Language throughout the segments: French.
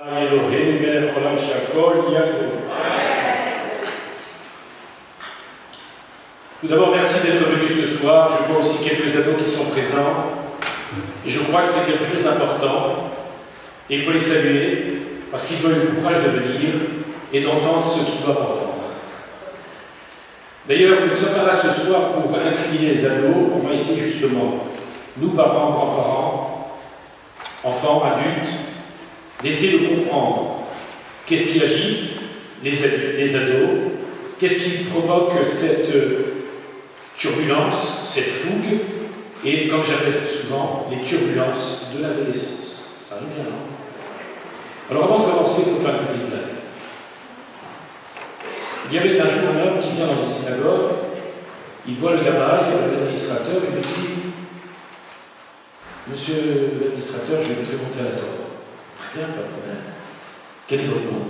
Elohim melech olam she'akol ya'aleh. Tout d'abord, merci d'être venus ce soir. Je vois aussi quelques ados qui sont présents. Et je crois que c'est quelque chose d'important. Et il faut les saluer, parce qu'ils ont eu le courage de venir et d'entendre ce qu'ils doivent entendre. D'ailleurs, nous ne sommes pas là ce soir pour incriminer les ados. On va essayer justement, nous, parents, grands-parents, enfants, adultes, d'essayer de comprendre qu'est-ce qui agite les ados, qu'est-ce qui provoque cette turbulence, cette fougue, et comme j'appelle souvent, les turbulences de l'adolescence. Ça arrive bien, non? Alors avant de commencer, il faut faire une petite blague. Il y avait un jour un homme qui vient dans une synagogue, il voit le gabaye, l'administrateur, et lui dit « Monsieur l'administrateur, je vais vous remonter à la Torah. » Très bien, pas de problème. Quel est votre nom?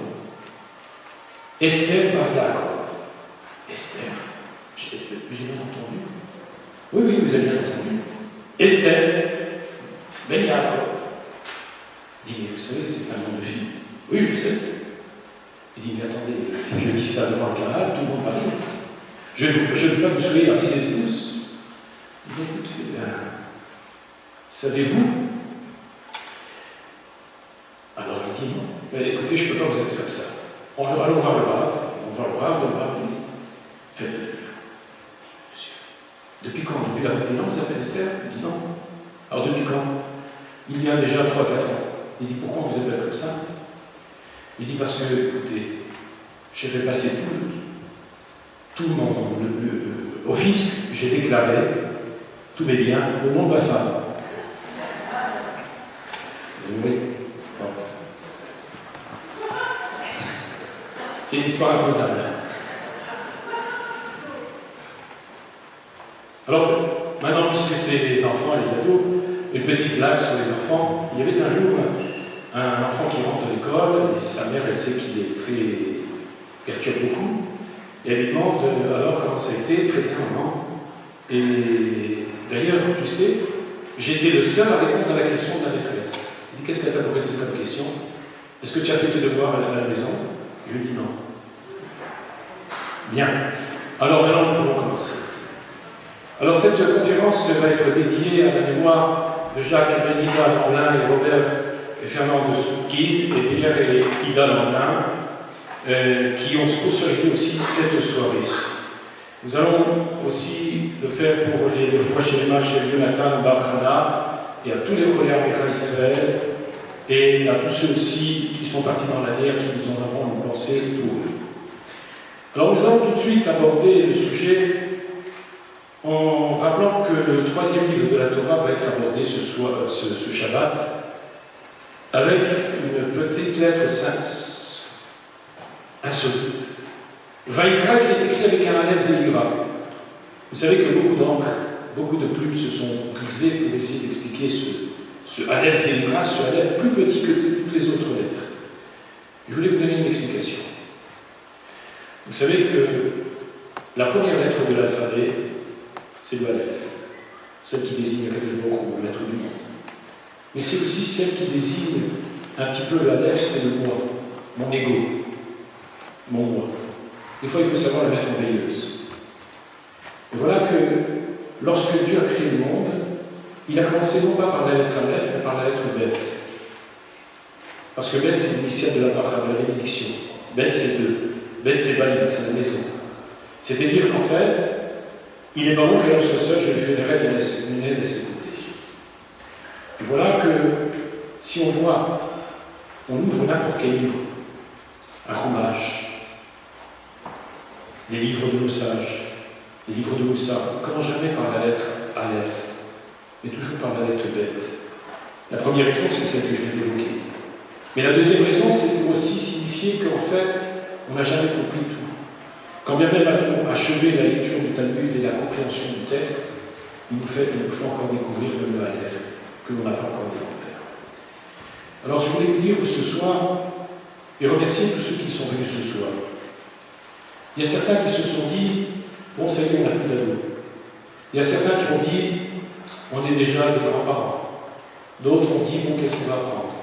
Esther Bar Yaakov. Esther? J'ai bien entendu. Oui, oui, vous avez bien entendu. Esther Ben Yaakov. Il dit, mais vous savez, c'est un nom de fille. Oui, je le sais. Il dit, mais attendez, si je dis ça devant le canal, tout le monde va rire. Je ne veux pas vous soyez à lisez tous. Il dit, écoutez, savez-vous? Alors il dit, non. Mais écoutez, je ne peux pas vous appeler comme ça. Allons voir le Rav. On va le Rav lui dit, faites-le. Monsieur, depuis quand? Depuis la première vous appelez Esther? Il dit, non. Alors depuis quand? Il y a déjà 3-4 ans. Il dit, pourquoi vous appelez comme ça? Il dit, parce que, écoutez, j'ai fait passer tout mon office, j'ai déclaré tous mes biens au nom de ma femme. Oui. Bon. C'est une histoire imposable. Alors, maintenant, puisque c'est les enfants et les ados, une petite blague sur les enfants. Il y avait un jour un enfant qui rentre de l'école, et sa mère, elle sait qu'il est très perturbe beaucoup, et elle lui demande alors comment ça a été, très bien, maman. Et d'ailleurs, tu sais, j'étais le seul à répondre à la question de la maîtresse. Il dit, qu'est-ce qu'elle t'a posé comme question? Est-ce que tu as fait tes devoirs à la maison? Je lui dis non. Bien. Alors maintenant, nous pouvons commencer. Alors cette conférence va être dédiée à la mémoire de Jacques Benida Lanlin et Robert et Fernand de Soutkin et Pierre et Ida Lanlin qui ont sponsorisé aussi cette soirée. Nous allons aussi le faire pour les prochains matchs chez Jonathan Barkhana et à tous les relais américains Israël et à tous ceux aussi qui sont partis dans la guerre, qui nous en avons une pensée pour eux. Alors nous allons tout de suite aborder le sujet en rappelant que le 3e livre de la Torah va être abordé ce Shabbat avec une petite lettre insolite. Vaïkra est écrit avec un Aleph Zéhira. Vous savez que beaucoup d'encre, beaucoup de plumes se sont brisées pour essayer d'expliquer ce Aleph Zéhira, ce Aleph plus petit que toutes les autres lettres. Je voulais vous donner une explication. Vous savez que la première lettre de l'alphabet, c'est le Aleph, celle qui désigne Akadosh Baruch Hu, le maître du monde. Mais c'est aussi celle qui désigne un petit peu l'Aleph, c'est le moi, mon ego, mon moi. Des fois, il faut savoir la mettre en veilleuse. Et voilà que lorsque Dieu a créé le monde, il a commencé non pas par la lettre Aleph, mais par la lettre Bet. Parce que Bet, c'est l'initiale de la paracha, de la bénédiction. Bet, c'est deux. Bet, c'est Baïd, c'est la maison. C'est-à-dire qu'en fait, il est pas bon qu'elle soit seule, je lui ferai de ses côtés. Et voilà que, si on voit, on ouvre n'importe quel livre, un Chumash, les livres de nos sages, les livres de Moussa, on ne commence jamais par la lettre Aleph, mais toujours par la lettre Bet. La première raison, c'est celle que je viens d'évoquer. Mais la deuxième raison, c'est pour aussi signifier qu'en fait, on n'a jamais compris tout. Quand bien même a-t-on achevé la lecture du Talmud et la compréhension du texte, il nous faut encore découvrir le Aleph, que l'on n'a pas encore découvert. Alors je voulais vous dire ce soir, et remercier tous ceux qui sont venus ce soir. Il y a certains qui se sont dit, bon, ça y est, on n'a plus d'ados. Il y a certains qui ont dit, on est déjà des grands-parents. D'autres ont dit, bon, qu'est-ce qu'on va apprendre?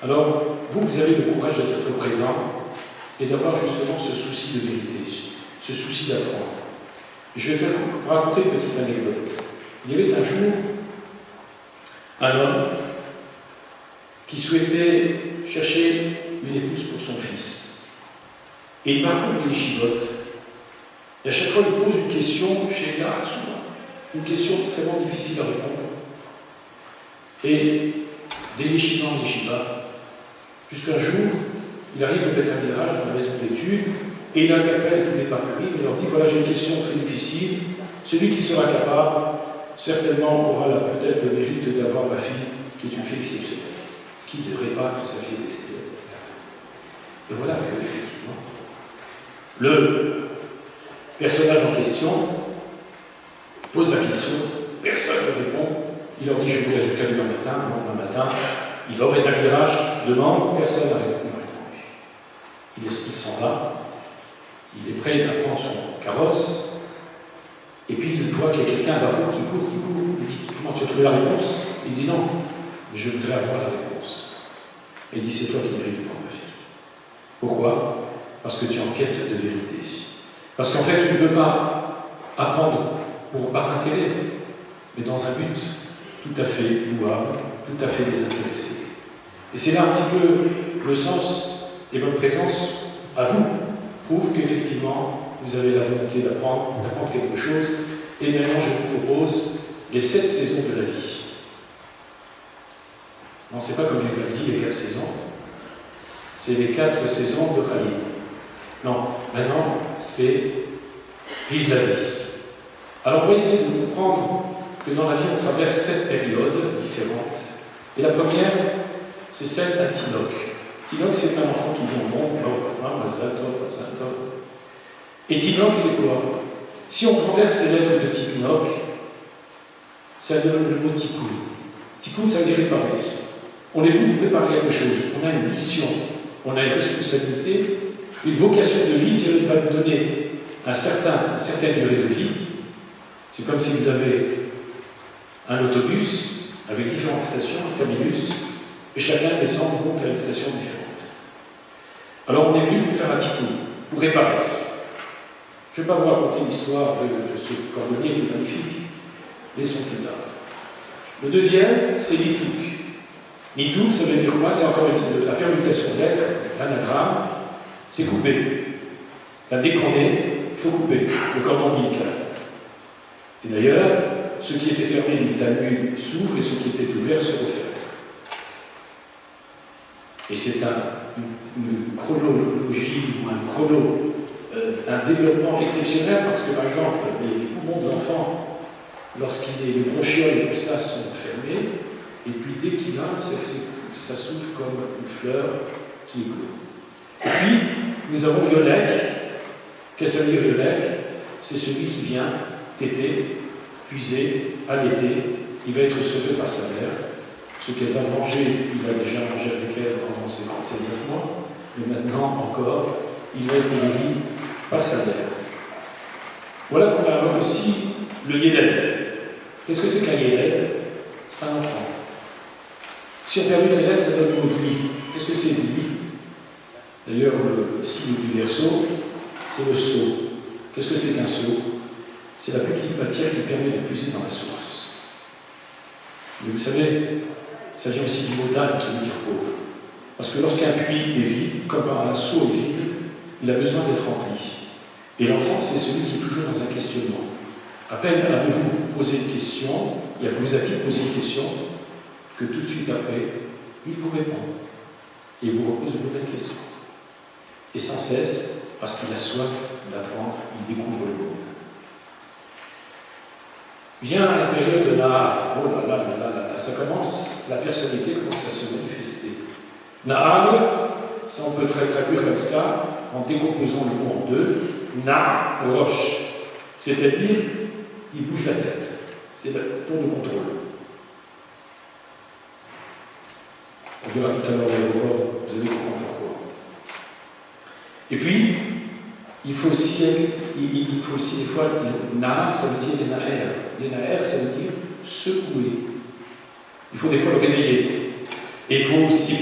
Alors, vous avez le courage d'être présent et d'avoir justement ce souci de vérité, ce souci d'apprendre. Je vais vous raconter une petite anecdote. Il y avait un jour un homme qui souhaitait chercher une épouse pour son fils. Et il parcourt les chivotes. Et à chaque fois, il pose une question chez là, une question extrêmement difficile à répondre. Et des yeshivas en yeshiva, jusqu'un jour, il arrive au Beth Midrash, dans la maison d'études, et il interpelle tous les papiers, il leur dit voilà, j'ai une question très difficile. Celui qui sera capable, certainement aura peut-être le mérite d'avoir ma fille, qui est une fille exceptionnelle, qui ne devrait pas que sa fille est exceptionnelle. Et voilà que, effectivement, le personnage en question pose la question, personne ne répond. Il leur dit je vous laisse jusqu'à demain matin, le lendemain matin, il va au Beth Midrash, demande, personne n'a répondu. Il s'en va, il est prêt à prendre son carrosse, et puis il voit qu'il y a quelqu'un là-haut qui court, il dit comment tu as trouvé la réponse? Il dit non, mais je voudrais avoir la réponse. Et il dit c'est toi qui mérites de prendre ma fille. Pourquoi? Parce que tu es en quête de vérité. Parce qu'en fait tu ne veux pas apprendre par intérêt, mais dans un but tout à fait louable, tout à fait désintéressé. Et c'est là un petit peu le sens. Et votre présence, à vous, prouve qu'effectivement, vous avez la volonté d'apprendre quelque chose. Et maintenant, je vous propose les 7 saisons de la vie. Non, c'est pas comme il l'a dit, les 4 saisons. C'est les 4 saisons de Khalid. Non, maintenant, c'est vivre la vie. Alors, on va essayer de comprendre que dans la vie, on traverse 7 périodes différentes. Et la première, c'est celle d'un Tinoch. Tinoch, c'est un enfant qui vient au monde, et Tinoch, c'est quoi? Si on renverse les lettres de Tinoch, ça donne le mot Tikkun. Tikkun, ça veut dire réparer. On est venu pour préparer quelque chose. On a une mission, on a une responsabilité, une vocation de vie qui va nous donner une certaine durée de vie. C'est comme si vous avez un autobus avec différentes stations, un terminus, et chacun descend donc à une station différente. Alors on est venu pour faire un tikkun, pour réparer. Je ne vais pas vous raconter l'histoire de ce cordonnier qui est magnifique, laissons plus tard. Le deuxième, c'est Nituk. Nituk, ça veut dire quoi? C'est encore la permutation d'être, l'anagramme, c'est couper. Dès qu'on est, il faut couper le cordon ombilical. Et d'ailleurs, ce qui était fermé du Talmud s'ouvre et ce qui était ouvert se referme. Et c'est une chronologie ou un développement exceptionnel parce que, par exemple, les poumons de l'enfant, les bronchioles et tout ça sont fermés, et puis dès qu'il a, ça s'ouvre comme une fleur qui éclot. Et puis, nous avons Yolek. Qu'est-ce que ça veut dire Yolek? C'est celui qui vient téter, puiser, allaiter, il va être sauvé par sa mère. Ce qu'elle va manger, il a déjà mangé avec elle pendant ses 9 mois, mais maintenant encore, il va être nourri par sa mère. Voilà qu'on va avoir aussi le Yéled. Qu'est-ce que c'est qu'un Yéled? C'est un enfant. Si on perd le Yéled, ça donne le mot lit. Qu'est-ce que c'est lit? D'ailleurs, le signe du verso, c'est le seau. Qu'est-ce que c'est qu'un seau? C'est la petite matière qui permet de puiser dans la source. Mais vous savez, ça vient aussi du mot d'âne qui veut dire pauvre. Parce que lorsqu'un puits est vide, comme un seau est vide, il a besoin d'être rempli. Et l'enfant, c'est celui qui est toujours dans un questionnement. À peine avez-vous posé une question, vous a-t-il posé une question, que tout de suite après, il vous répond. Et il vous repose une nouvelle question. Et sans cesse, parce qu'il a soif d'apprendre, il découvre le monde. Vient la période de la... Oh là là là là là, ça commence, la personnalité commence à se manifester. Na'al, ça on peut traduire comme ça, en décomposant le mot en deux. Na, roche. C'est-à-dire, il bouge la tête. C'est le tour de contrôle. On verra tout à l'heure vous allez comprendre pourquoi. Et puis, il faut aussi des fois, Na'ar, ça veut dire les Na'er. Les Na'er, ça veut dire secouer. Il faut des fois le réveiller. Et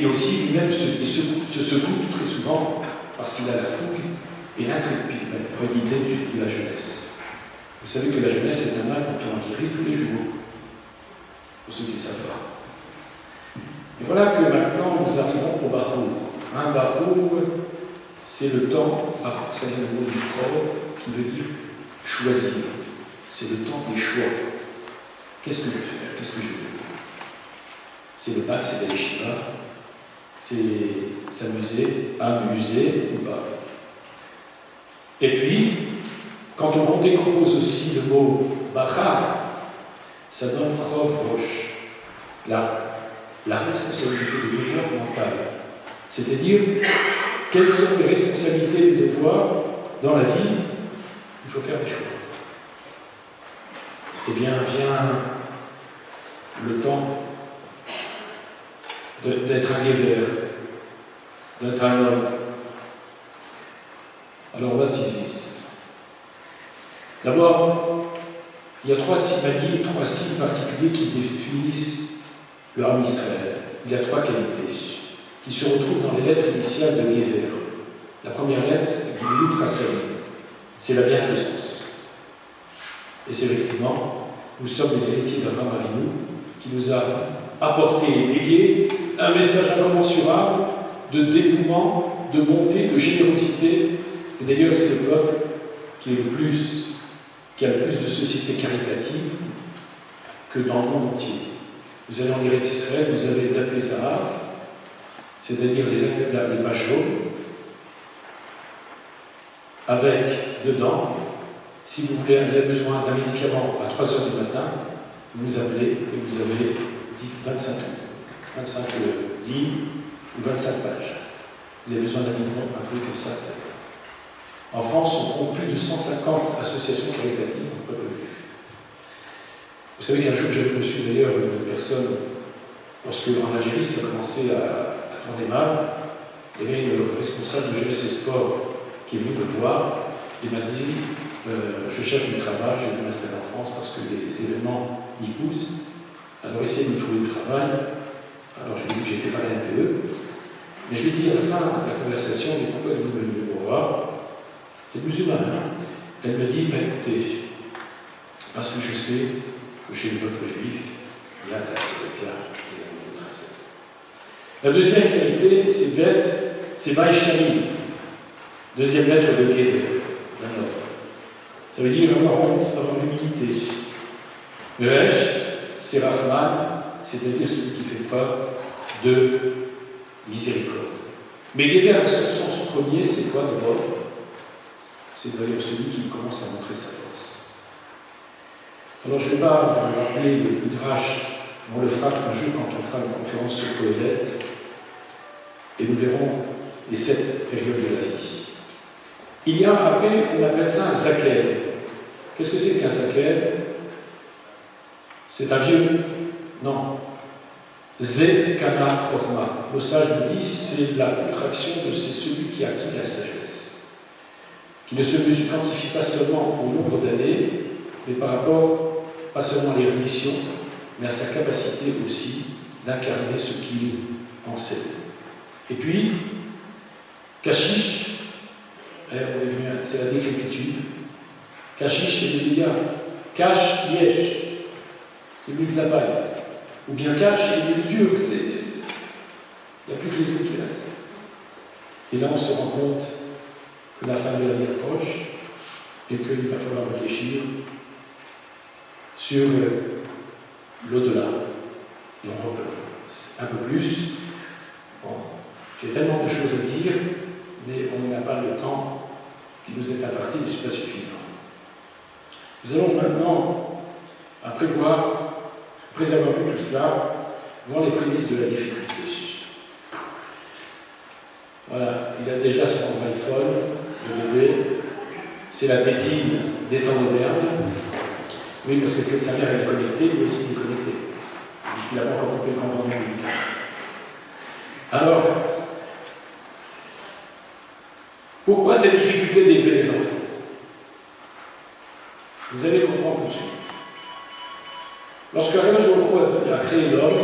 aussi lui-même se secoue très souvent parce qu'il a la fougue et l'intrépidité de la jeunesse. Vous savez que la jeunesse est un mal dont on en guérit tous les jours, pour ceux qui le savent pas. Et voilà que maintenant nous arrivons au Barou. Un Barou, c'est le temps, ça vient du mot du Freud, qui veut dire choisir. C'est le temps des choix. Qu'est-ce que je vais faire? Qu'est-ce que je veux faire? C'est le bac, c'est d'aller chez là, c'est s'amuser, amuser ou pas. Et puis, quand on décompose aussi le mot Bachar, ça donne Krov Roche, la responsabilité du devoir mental. C'est-à-dire, quelles sont les responsabilités du devoir dans la vie? Il faut faire des choix. Eh bien, vient le temps d'être un guévert, d'être un homme. Alors, what is this? D'abord, il y a trois signes particuliers qui définissent le Ham Israël. Il y a trois qualités qui se retrouvent dans les lettres initiales de Gever. La première lettre, c'est l'Utrasaï, c'est la bienfaisance. Et c'est effectivement, nous sommes les héritiers d'Abraham Avinu qui nous a apporté et légué un message incommensurable de dévouement, de bonté, de générosité. Et d'ailleurs, c'est le peuple qui a le plus de sociétés caritatives que dans le monde entier. Vous allez en Eretz Israël, vous avez d'appeler Zahar, c'est-à-dire les pages jaunes, avec dedans, si vous avez besoin d'un médicament à 3 heures du matin, vous appelez et vous avez 25 lignes ou 25 pages. Vous avez besoin d'un livre, un truc comme ça. En France, on compte plus de 150 associations caritatives au peuple juif. Vous savez qu'un jour, j'avais reçu d'ailleurs une personne, lorsque en Algérie, ça a commencé à tourner mal, il y avait une responsable de jeunesse et sport qui est venue me voir et m'a dit je cherche du travail, je vais m'installer en France parce que les événements y poussent. Alors essayez de me trouver du travail. Alors je lui ai dit que j'étais pas la NPE. Mais je lui ai dit à la fin de la conversation, mais pourquoi vous venez me voir? C'est musulman, hein? Elle me dit, écoutez, parce que je sais que chez le peuple juif, il y a la Sédeka et la Tracé. La deuxième qualité, c'est bête, c'est Baïchari. Deuxième lettre de Gever, d'un autre. Ça veut dire avoir honte, avoir l'humilité. Resh, c'est Rahman, c'est-à-dire celui qui fait preuve de miséricorde. Mais Gever, à son sens premier, c'est quoi d'abord? C'est d'ailleurs celui qui commence à montrer sa force. Alors je ne vais pas vous rappeler le Midrash, on le fera un jour quand on fera une conférence sur Kohelet, et nous verrons les 7 périodes de la vie. Il y a après, on appelle ça un zaken. Qu'est-ce que c'est qu'un zaken? C'est un vieux? Non. Ze kana chorma. Le sage nous dit, c'est la contraction de c'est celui qui a acquis la sagesse, qui ne se quantifie pas seulement au nombre d'années, mais par rapport, pas seulement à l'érudition, mais à sa capacité aussi d'incarner ce qu'il enseigne. Et puis, Kashish, c'est la décrépitude. Kashish, c'est le lien. Kash, yesh, c'est lui de la paille. Ou bien Kash, il est dur, il n'y a plus que les autres qui restent. Et là, on se rend compte que la fin de la vie approche et qu'il va falloir réfléchir sur l'au-delà. Et on reprend un peu plus. Bon, j'ai tellement de choses à dire, mais on n'a pas le temps qui nous est imparti, ne suis pas suffisant. Nous allons maintenant, après avoir vu tout cela, voir les prémices de la difficulté. Voilà, il a déjà son iPhone, le bébé, c'est la tétine des temps modernes. Oui, parce que sa mère est connectée, lui aussi est connecté. Il n'a pas encore compris comment on dit. Alors, pourquoi cette difficulté d'élever les enfants? Vous allez comprendre tout de suite. Lorsque Akadosh Baruch Hu a créé l'homme,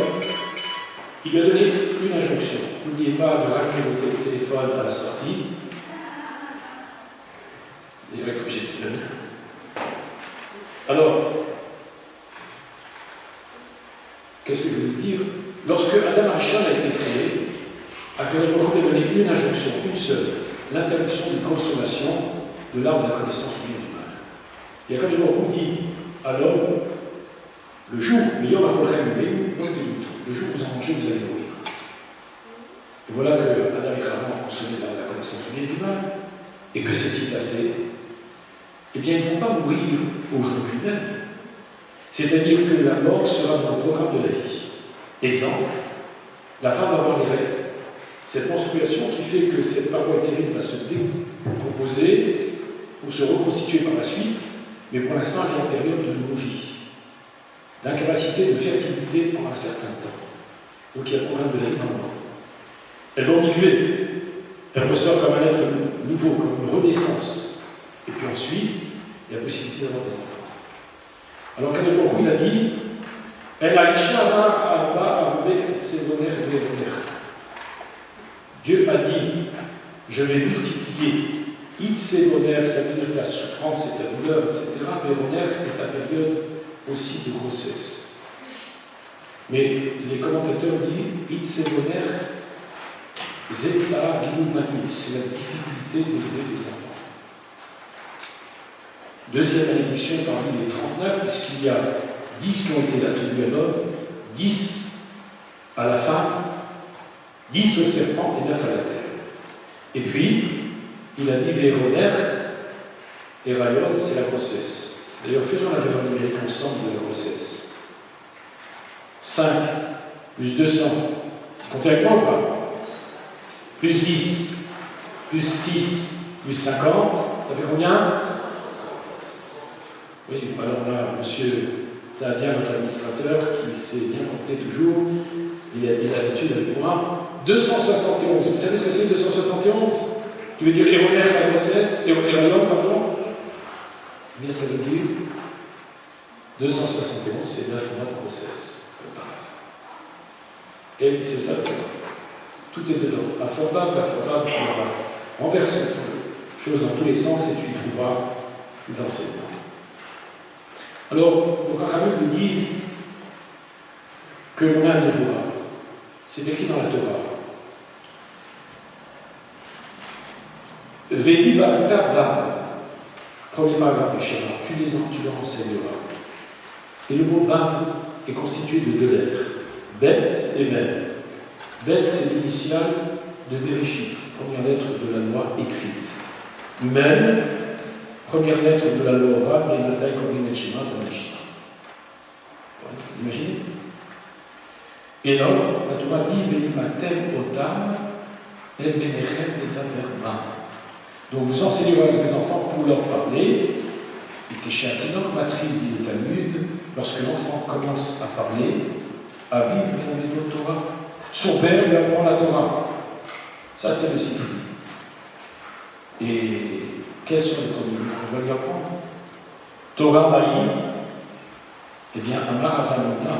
Il lui a donné une injonction. N'oubliez pas de rallumer votre téléphone à la sortie. C'est vrai que j'ai tout donné. Alors, qu'est-ce que je veux vous dire? Lorsque Adam Arishon a été créé, Akadosh Baruch Hu lui a donné une injonction, une seule, l'interdiction de consommation de l'arbre de la connaissance du bien et du mal. Et Akadosh Baruch Hu dit à l'homme, le jour, le jour où vous en mangez, vous allez mourir. Et voilà que Adam et Chava ont consommé l'arbre de la connaissance du bien et du mal. Et que s'est-il passé? Eh bien, ils ne vont pas mourir aujourd'hui même. C'est-à-dire que la mort sera dans le programme de la vie. Exemple, la femme va avoir les règles. Cette menstruation qui fait que cette paroi utérine va se décomposer pour se reconstituer par la suite, mais pour l'instant, elle est en période de non-vie, d'incapacité de fertilité pendant un certain temps. Donc il y a le programme de la vie dans le monde. Elle va migrer, elle ressort comme un être nouveau, comme une renaissance. Et puis ensuite, il y a la possibilité d'avoir des enfants. Alors Kadosh Baruch Hu, il a dit, El Aïcha Abba Arbe Tsevoner Veroner. Dieu a dit, je vais multiplier Itsevoner, ça veut dire la souffrance et la douleur, etc. Veroner est la période aussi de grossesse. Mais les commentateurs disent Itsevoner Zetzara Gilul Mani, c'est la difficulté d'élever les enfants. Deuxième malédiction parmi les 39, puisqu'il y a 10 qui ont été attribués à l'homme, 10 à la femme, 10 au serpent et 9 à la terre. Et puis, il a dit Véroner et Rayon, c'est la grossesse. D'ailleurs, faisons la valeur numérique ensemble de la grossesse. 5 plus 200. Comptez avec moi ou pas? Plus 10, plus 6, plus 50, ça fait combien? Oui, alors là, monsieur Saadien, notre administrateur, qui s'est bien compté toujours, il a l'habitude avec moi. 271. Vous savez ce que c'est 271? Qui veut dire Héronère la grossesse, Héron, pardon. Eh bien, ça veut dire 271, c'est 9 mois de grossesse, comme par hasard. Et c'est ça le temps. Tout est dedans. La formable, tu vas renverser les choses dans tous les sens et tu y trouveras l'enseignement. Alors, les Chachamim nous disent que l'on a un devoir. C'est écrit dans la Torah. Vedi Barita Bam, premier paragraphe du Shema, tu leur enseigneras. Et le mot Bam est constitué de 2 lettres, Bet et Men. Bet, c'est l'initiale de Bereshit, première lettre de la loi écrite. Men, première lettre de la loi orale, mais la taille comme une Shema dans le Mishnah. Vous imaginez? Et alors, la Torah dit Venimatem otam el benechem etaverma. Donc vous enseignerez à vos enfants pour leur parler. Et que chez Atinok Matri dit le Talmud, lorsque l'enfant commence à parler, à vivre la Torah, son père lui apprend la Torah. Ça, c'est le cycle. Et quels sont les premiers mots qu'on va lui apprendre? Torah Maï, eh bien, Amar Avalona.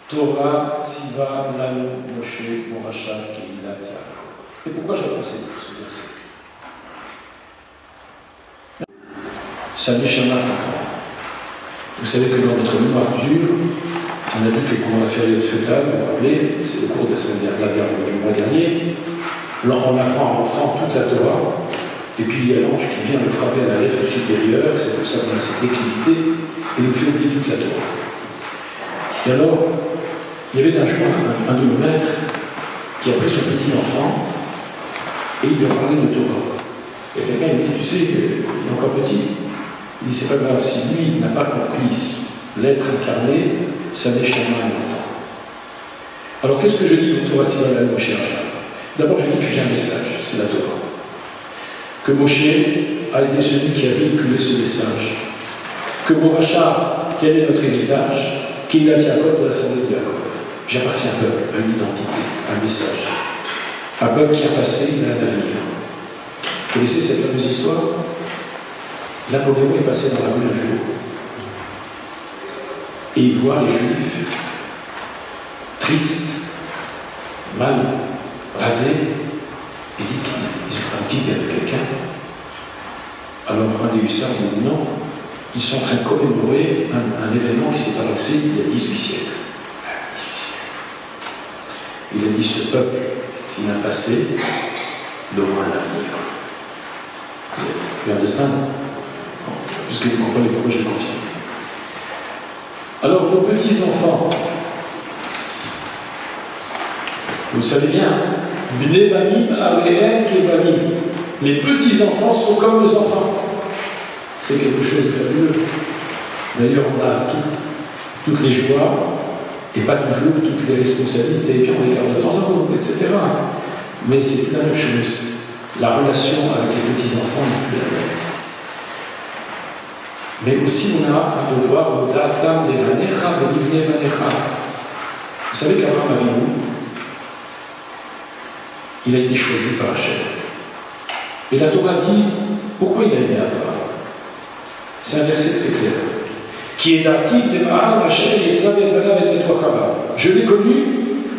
Torah Tziva Lanu Moshe Moracha Keilat Yaakov. Et pourquoi j'apprends ce verset? Salut Shema. Vous savez que dans notre mémoire dure, on a dit que pendant la période fœtale, vous vous rappelez, c'est le cours de la semaine dernière, du mois dernier, on apprend à l'enfant toute la Torah, et puis il y a l'ange qui vient le frapper à la lettre supérieure, c'est pour ça qu'on a cette déclivité, et nous fait oublier toute la Torah. Et alors, il y avait un jour un de nos maîtres qui a pris son petit enfant et il lui a parlé de Torah. Et quelqu'un lui dit, tu sais, il est encore petit. Il dit, c'est pas grave, si lui n'a pas compris l'être incarné, ça déchirera longtemps. Alors qu'est-ce que je dis de Torah Tzivah Lanu Moshe? D'abord, je dis que j'ai un message, c'est la Torah. Que Moshe a été celui qui a véhiculé ce message. Que Moracha, quel est notre héritage? Qu'il a Yaakov de l'assemblée de Yaakov. J'appartiens à un peuple, à une identité, à un message. Un peuple qui a passé, mais un avenir. Vous connaissez cette fameuse histoire? Napoléon est passé dans la rue un jour et il voit les Juifs tristes mal rasés, et dit qu'ils ont un petit père de quelqu'un. Alors un des hussards dit non, ils sont en train de commémorer un événement qui s'est passé il y a 18 siècles. Il a dit ce peuple, s'il a passé, il aura un avenir. Vous understand? Puisque vous comprenez pourquoi je continue. Alors, nos petits-enfants, vous savez bien, Bnei Banim Arehem Kebanim. Les petits-enfants sont comme nos enfants. C'est quelque chose de fabuleux. D'ailleurs, on a toutes les joies et pas toujours toutes les responsabilités. Et puis on regarde de temps en temps, etc. Mais c'est la même chose. La relation avec les petits-enfants n'est plus la même. Mais aussi, on a un devoir d'Adam Levanecha, Venivne Vanecha. Vous savez qu'Abraham Avinu, il a été choisi par Hachem. Et la Torah dit pourquoi il a aimé Abraham. C'est un verset très clair. Qui est actif de Ma'am Hachem et Tzavet Balav et Betwachaba. Je l'ai connu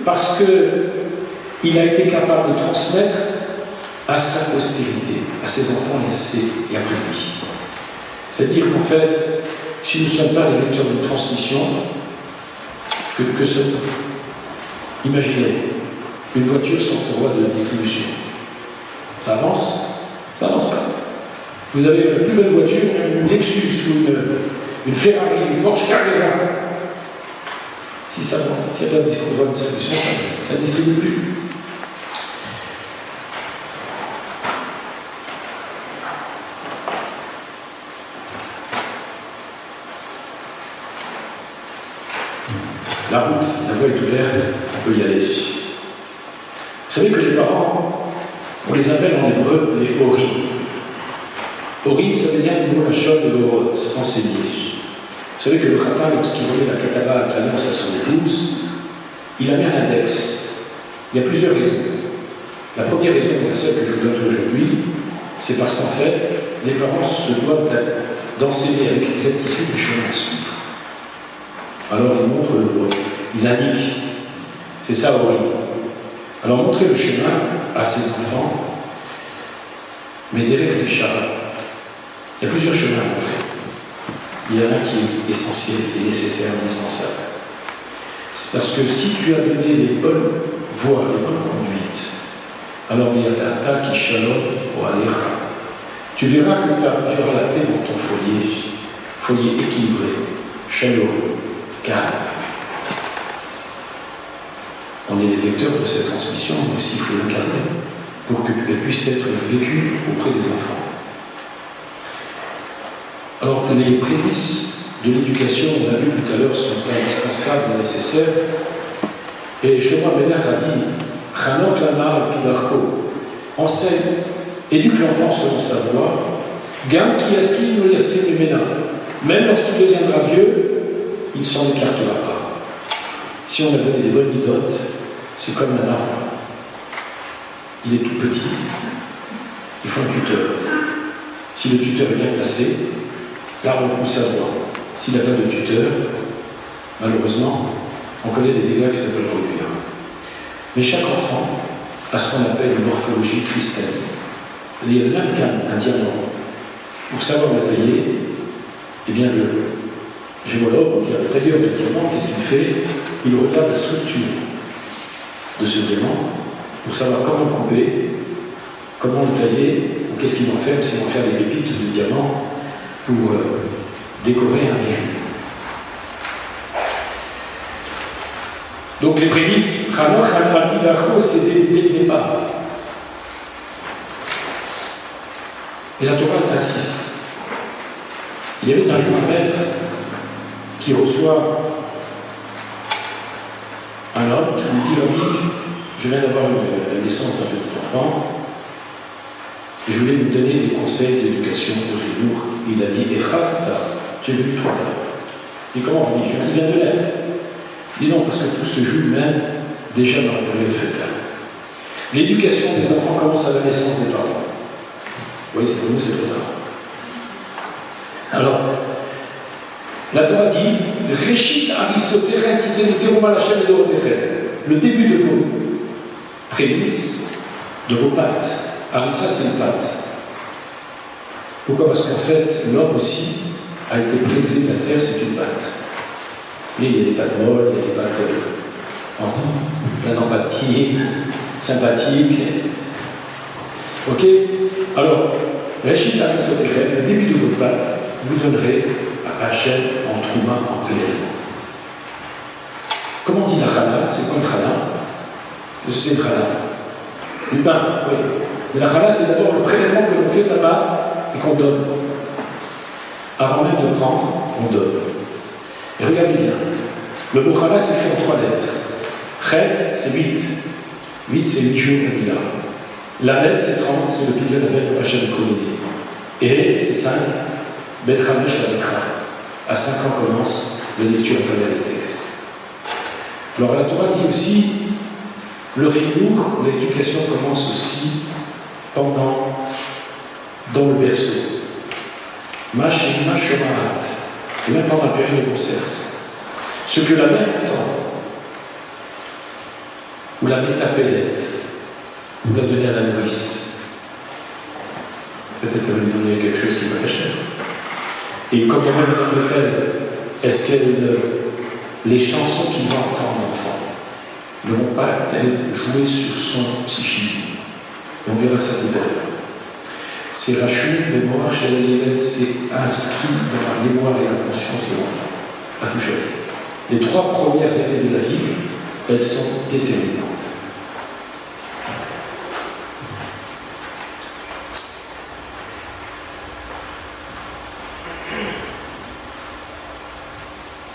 parce qu'il a été capable de transmettre à sa postérité, à ses enfants et après lui. C'est-à-dire qu'en fait, si nous ne sommes pas les vecteurs de transmission, que sommes-nous? Imaginez, une voiture sans courroie de distribution. Ça avance? Ça n'avance pas. Vous avez la plus belle voiture, une Lexus ou une Ferrari, une Porsche Carrera. S'il n'y a pas de courroie de distribution, ça ne distribue plus. La route, la voie est ouverte, on peut y aller. Vous savez que les parents, on les appelle en hébreu les horim. Horim, ça veut dire le mot lachon de l'orot, enseigner. Vous savez que le Khatan, lorsqu'il remet la kataba à l'annonce à son épouse, il a mis un index. Il y a plusieurs raisons. La première raison, la seule que je vous donne aujourd'hui, c'est parce qu'en fait, les parents se doivent d'enseigner avec exactitude le chemin à suivre. Alors ils montrent le voie, ils indiquent. C'est ça, oui. Alors montrer le chemin à ses enfants, mais des réfléchis. Il y a plusieurs chemins à montrer. Il y en a un qui est essentiel et nécessaire, indispensable. C'est parce que si tu as donné les bonnes voies, les bonnes conduites, alors il y a un tas qui shalom ou alecha. Tu verras que tu auras la paix dans ton foyer équilibré, shalom. Car on est les vecteurs de cette transmission, mais aussi il faut l'incarner pour qu'elle puisse être vécue auprès des enfants. Alors que les prémices de l'éducation, on a vu tout à l'heure, sont indispensables et nécessaires. Et Shlomo Amelech a dit Chanok lana pidarko, enseigne, éduque l'enfant selon sa voie, Gam ki yaskin ou yaskin mena, même lorsqu'il deviendra vieux, il ne s'en écartera pas. Si on a donné des bonnes midotes, c'est comme un arbre. Il est tout petit, il faut un tuteur. Si le tuteur est bien placé, l'arbre pousse à droit. S'il n'a pas de tuteur, malheureusement, on connaît des dégâts qui s'appellent produire. Mais chaque enfant a ce qu'on appelle une morphologie cristalline. Il y a même un diamant. Pour savoir le tailler, eh bien le géologue, qui a le tailleur de diamant, qu'est-ce qu'il fait? Il regarde la structure de ce diamant pour savoir comment couper, comment le tailler, ou qu'est-ce qu'il va en faire, s'il va en faire des pépites de diamant pour décorer un bijou. Donc les prémices, c'est dès le départ. Et la Torah insiste. Il y avait un jour un maître qui reçoit un homme qui lui dit oui, je viens d'avoir la naissance d'un petit enfant et je voulais lui donner des conseils d'éducation de Rinour. Il a dit Echafta, tu es venu trop tard. Et comment on dit? Il vient de l'être. Il dit non, parce que tout se joue même déjà dans la période fœtale. L'éducation des enfants commence à la naissance des parents. Vous voyez, c'est pour nous, c'est trop tard. Alors, la Torah dit Réchit Arisoteret Titenuterum Alachem Edoroteret. Le début de vous, prémisse de vos pâtes. Harissa, c'est une pâte. Pourquoi? Parce qu'en fait, l'homme aussi a été prélevé de la terre, c'est une pâte. Et il y a des pâtes molles, il y a des pâtes plein d'empathie, sympathiques. Ok? Alors, Réchit Aristotéren, le début de votre pâte, vous donnerez à Hachem en trouma, en prélèvement. Comment on dit la chala? C'est quoi le chala? Qu'est-ce que c'est le chala? Du pain, oui. Mais la chala, c'est d'abord le prélèvement que l'on fait de la pâte et qu'on donne. Avant même de prendre, on donne. Et regardez bien. Le mot chala, c'est écrit en 3 lettres. Chet, c'est 8. 8, c'est 8 jours de Mila. Lamed, c'est 30, c'est le pilier Lamed de Hachem Kohéné. Et, c'est 5. Bet Hamesh Lamekra. À 5 ans commence la lecture à travers les textes. Alors la Torah dit aussi, le chinour, l'éducation commence aussi dans le berceau. Machima Shomarat. Et même pendant la période de grossesse. Ce que la mère entend, ou la métapélette, ou la donner à la nourrice. Peut-être qu'elle va lui donner quelque chose qui va cacher. Et comme on va dans l'hôtel, est-ce que les chansons qu'il va entendre l'enfant ne vont pas jouer sur son psychisme? Et on verra ça tout à l'heure. C'est Rachid, mémoire chez l'élève, c'est inscrit dans la mémoire et la conscience de l'enfant, à tout jeune. Les 3 premières années de la vie, elles sont déterminantes.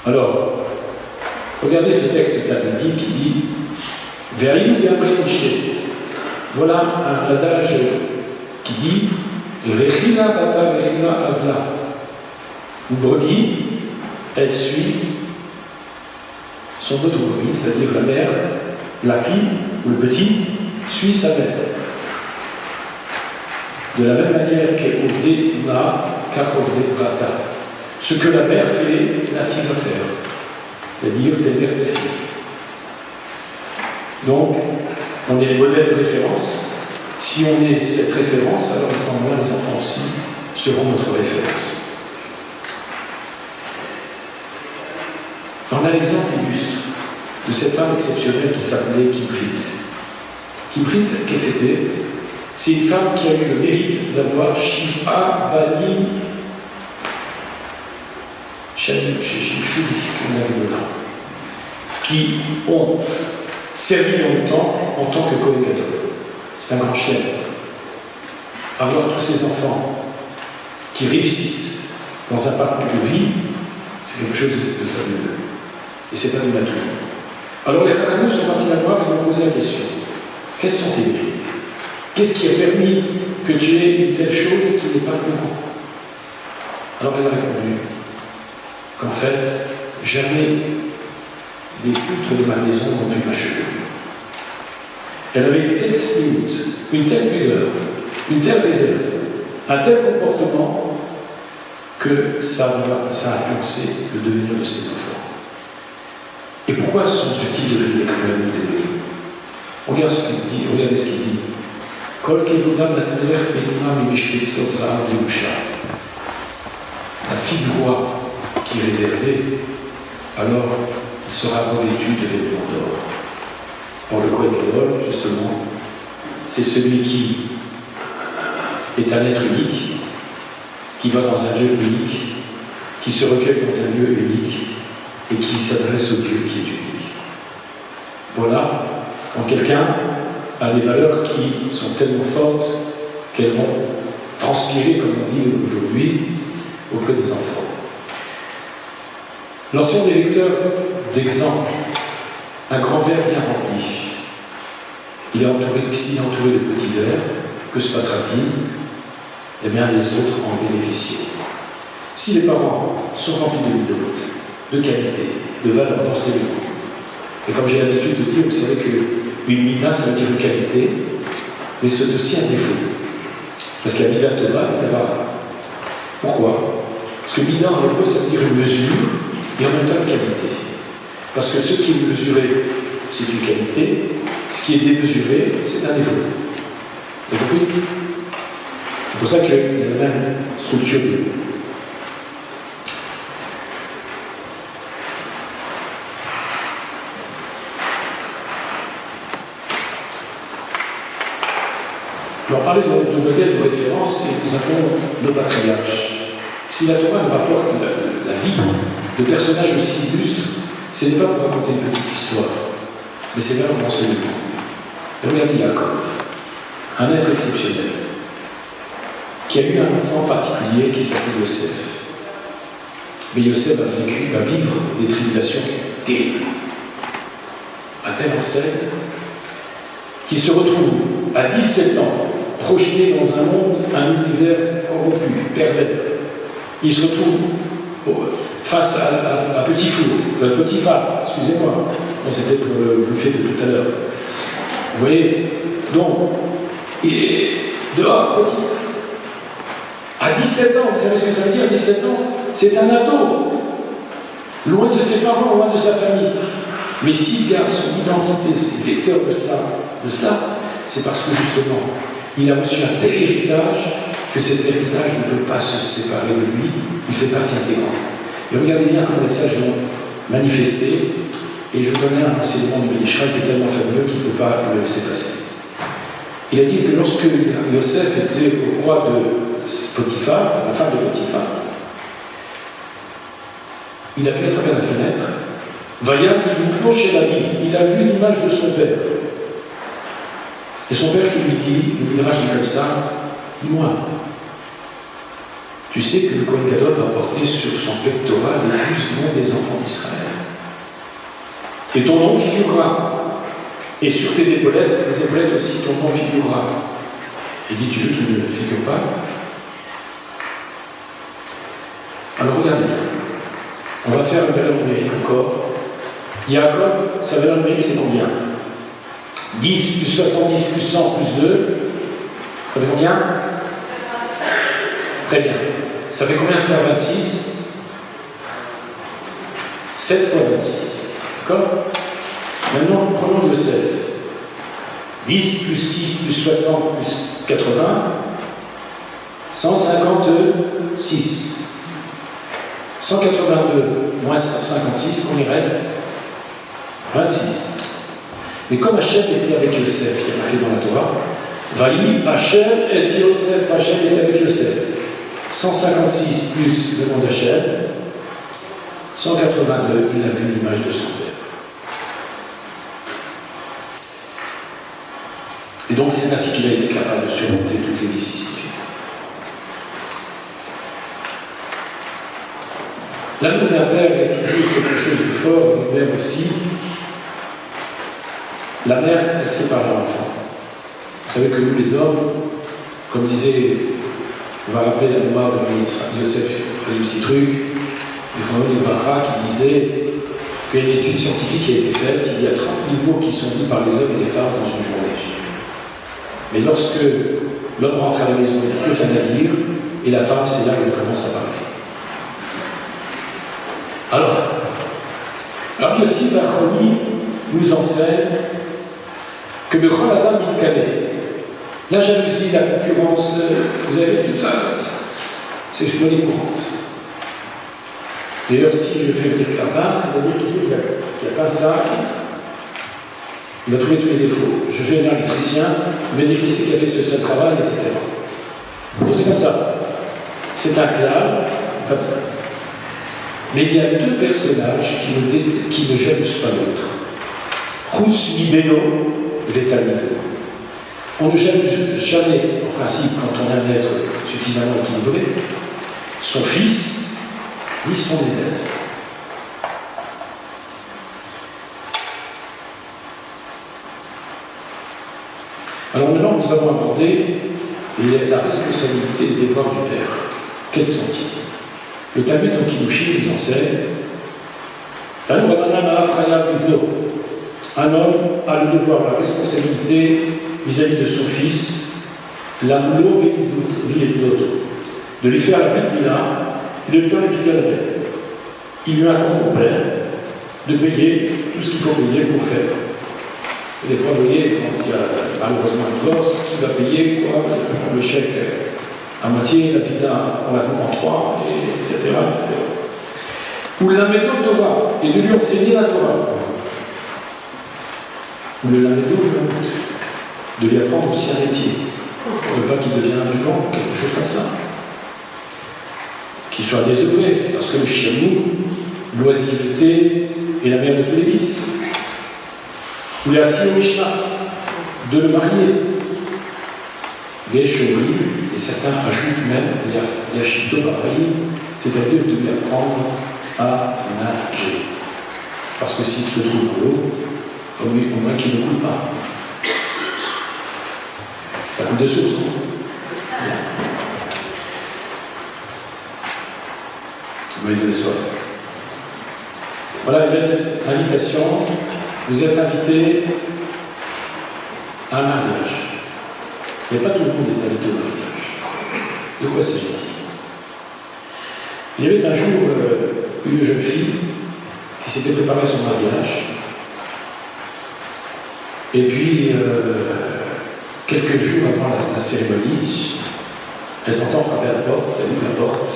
Alors, regardez ce texte talmudique qui dit Ve'ayou Gabriel Miché. Voilà un adage qui dit Rechina bata rechina azla. Une brebis, elle suit son autre brebis, c'est-à-dire la mère, la fille ou le petit suit sa mère. De la même manière qu'Ovdé na kachovdé brata. Ce que la mère fait, la fille va faire. C'est-à-dire des mères des filles. Donc, on est les modèles de référence. Si on est cette référence, alors à ce moment-là, les enfants aussi seront notre référence. On a l'exemple illustre de cette femme exceptionnelle qui s'appelait Kiprit. Kiprit, qu'est-ce que c'était? C'est une femme qui a eu le mérite d'avoir Shiva Bani qui ont servi longtemps en tant que Kohen Gadol. C'est un grand chien. Avoir tous ces enfants qui réussissent dans un parcours de vie, c'est quelque chose de fabuleux. Et c'est pas du tout. Alors les Chachamim sont partis la voir et lui ont posé la question. Quels sont tes mérites? Qu'est-ce qui a permis que tu aies une telle chose qui n'est pas courant? Alors elle a répondu qu'en fait, jamais les poutres de ma maison n'ont pu m'achever. Elle avait une telle sniout, une telle pudeur, une telle réserve, un tel comportement que ça a influencé le devenir de ses enfants. Et pourquoi sont-ils devenus des cruels démonies? Regardez ce qu'il dit, regardez ce qu'il dit. Kol kevoda matner benuma mimishketzot zahar de. La fille du roi qui est réservée, alors il sera revêtu de vêtements d'or. Pour le Kohen Gadol, justement, c'est celui qui est un être unique, qui va dans un lieu unique, qui se recueille dans un lieu unique et qui s'adresse au Dieu qui est unique. Voilà, quand quelqu'un a des valeurs qui sont tellement fortes qu'elles vont transpirer, comme on dit aujourd'hui, auprès des enfants. L'ancien directeur d'exemple, un grand verre bien rempli. Il est entouré de petits verres, que se passera-t-il? Eh bien, les autres en bénéficient. Si les parents sont remplis de midotes, de qualité, de valeur d'enseignement, et comme j'ai l'habitude de dire, vous savez qu'une mida, ça veut dire une qualité, mais c'est aussi un défaut. Parce qu'il y a mida Tova et Tava. Pourquoi? Parce que mida en hébreu, ça veut dire une mesure et en même temps une qualité. Parce que ce qui est mesuré, c'est une qualité, ce qui est démesuré, c'est un défaut. Vous avez compris? C'est pour ça qu'il y a la même structure de. Alors, parler de modèle de référence, c'est nous avons nos patriarches. Si la Torah nous rapporte la vie de personnages aussi illustres, ce n'est pas pour raconter une petite histoire, mais c'est vers un enseignement. Regardez Jacob, un être exceptionnel, qui a eu un enfant particulier qui s'appelle Yosef. Mais Yosef va vivre des tribulations terribles, à telle enseigne qu'il se retrouve à 17 ans projeté dans un monde, un univers corrompu, pervers. Il se retrouve face à Potiphar, excusez-moi, c'était pour le buffet de tout à l'heure. Vous voyez, donc, il est dehors, petit. À 17 ans, vous savez ce que ça veut dire, 17 ans? C'est un ado, loin de ses parents, loin de sa famille. Mais s'il garde son identité, c'est vecteur de cela, c'est parce que justement, il a reçu un tel héritage que cet héritage ne peut pas se séparer de lui, il fait partie intégrante. Et regardez bien comment les sages l'ont manifesté, et je donnais un enseignement de Bénéchra qui est tellement fabuleux qu'il ne peut pas le laisser passer. Il a dit que lorsque Yosef était au roi de Potiphar, la femme de Potiphar, il a vu à travers la fenêtre, Vaillard qui lui plonge chez la vie, il a vu l'image de son père. Et son père qui lui dit, le Midrash dit comme ça, dis-moi, tu sais que le Kohen Gadol va porter sur son pectoral les 12 noms des enfants d'Israël. Et ton nom figurera. Et sur tes épaulettes, les épaulettes aussi, ton nom figurera. Il dit, tu veux qu'il ne figure pas? Alors regardez, on va faire une valeur numérique encore. Yaakov, sa valeur numérique, c'est combien? 10 plus 70 plus 100 plus 2, ça fait combien? Très bien. Ça fait combien de faire 26? 7 fois 26. D'accord? Maintenant, prenons Yosef. 10 plus 6 plus 60 plus 80, 156. 182 moins 156, on y reste 26. Mais comme Hachem était avec Yosef, qui est marqué dans la Torah, Vaï, Hachem et Yosef, Hachem était avec Yosef. 156 plus le nom d'Hachem, 182, il a vu l'image de son père. Et donc c'est ainsi qu'il a été capable de surmonter toutes les vicissitudes. L'amour d'un père est toujours quelque chose de fort, une mère aussi. La mère, elle sépare l'enfant. Vous savez que nous, les hommes, comme disait, on va rappeler la mémoire de Yosef Chaim Citruc, du Fondement de Bracha, qui disait qu'il y a une étude scientifique qui a été faite, il y a 30 000 mots qui sont dits par les hommes et les femmes dans une journée. Mais lorsque l'homme rentre à la maison, il n'y a plus qu'un à dire, et la femme, c'est là qu'elle commence à parler. Alors, Rabbi Yossi Bachoni nous enseigne que le grand Adam Mitkané, la jalousie, la concurrence, vous avez tout ça, c'est monnaie courante. D'ailleurs, si je fais venir quelqu'un, il va dire qui c'est qui a peint ça, il va trouver tous les défauts. Je fais venir l'électricien, il va dire qui c'est qui a fait ce seul travail, etc. Donc c'est comme ça. C'est un clal, comme ça. Mais il y a deux personnages qui ne jalousent pas l'autre. Chutz Mibeno, Vetamido. On ne jalouse jamais, en principe, quand on a un être suffisamment équilibré, son fils, ni son élève. Alors maintenant, nous avons abordé la responsabilité et les devoirs du père. Quels sont-ils? Le Talmud en Kiddushin nous enseigne un homme a le devoir, la responsabilité vis-à-vis de son fils, de lui faire la Brit-Mila et de lui faire les piquets. Il lui incombe au père de payer tout ce qu'il faut payer pour faire Des fois, vous voyez, quand il y a malheureusement un divorce, qui va payer quoi? Le chèque à moitié, la vida, on la coupe en trois, etc., etc. Ou la méthode Torah, et de lui enseigner la Torah. Ou le lamédo, de lui apprendre aussi un métier. Pour ne pas qu'il devienne un buvant, quelque chose comme ça. Qu'il soit désœuvré, parce que le chianou, l'oisiveté est la mère de tous les vices. Ou la Mishnah, de le marier. Des chevaliers, et certains ajoutent même Yashito Baraï, c'est-à-dire de lui apprendre à nager. Parce que s'il se trouve dans l'eau, au moins qu'il ne coule pas. Ça coule de source, non? Bien. Vous voyez de l'histoire. Voilà une belle invitation. Vous êtes invité à un mariage. Mais pas tout le monde est invité au mariage. De quoi s'agit-il? Il y avait un jour une jeune fille qui s'était préparée à son mariage. Et puis, quelques jours avant la cérémonie, elle entend frapper à la porte, elle ouvre la porte,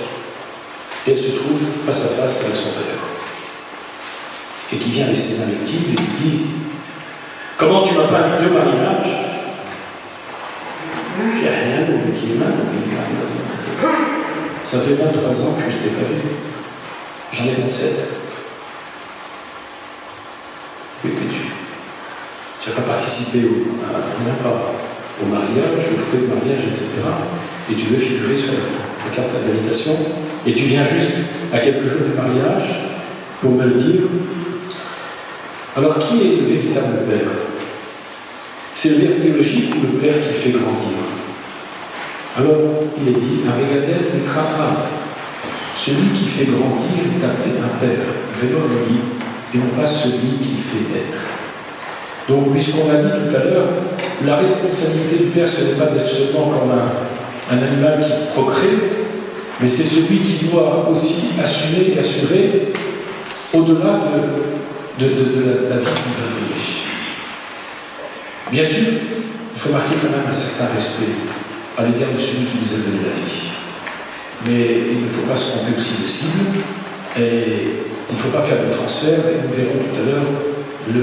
et elle se trouve face à face avec son père. Et qui vient avec ses invectives et lui dit « Comment tu m'as pas invité au mariage ?» J'ai rien au Kima, ça fait 23 ans que je ne t'ai pas vu. J'en ai 27. Où étais-tu? Tu n'as pas participé au mariage, au fruit de mariage, etc. Et tu veux figurer sur la carte d'invitation. Et tu viens juste à quelques jours du mariage pour me le dire. Alors, qui est le véritable père? C'est le père biologique ou le père qui fait grandir? Alors, il est dit, un régadel de Krava. Celui qui fait grandir est appelé un père, Véloroli, et non pas celui qui fait être. Donc, puisqu'on a dit tout à l'heure, la responsabilité du père, ce n'est pas d'être seulement comme un animal qui procrée, mais c'est celui qui doit aussi assumer et assurer au-delà de la vie qu'il va donner. Bien sûr, il faut marquer quand même un certain respect à l'égard de celui qui vous a donné la vie. Mais il ne faut pas se tromper aussi possible, et il ne faut pas faire de transfert, et nous verrons tout à l'heure le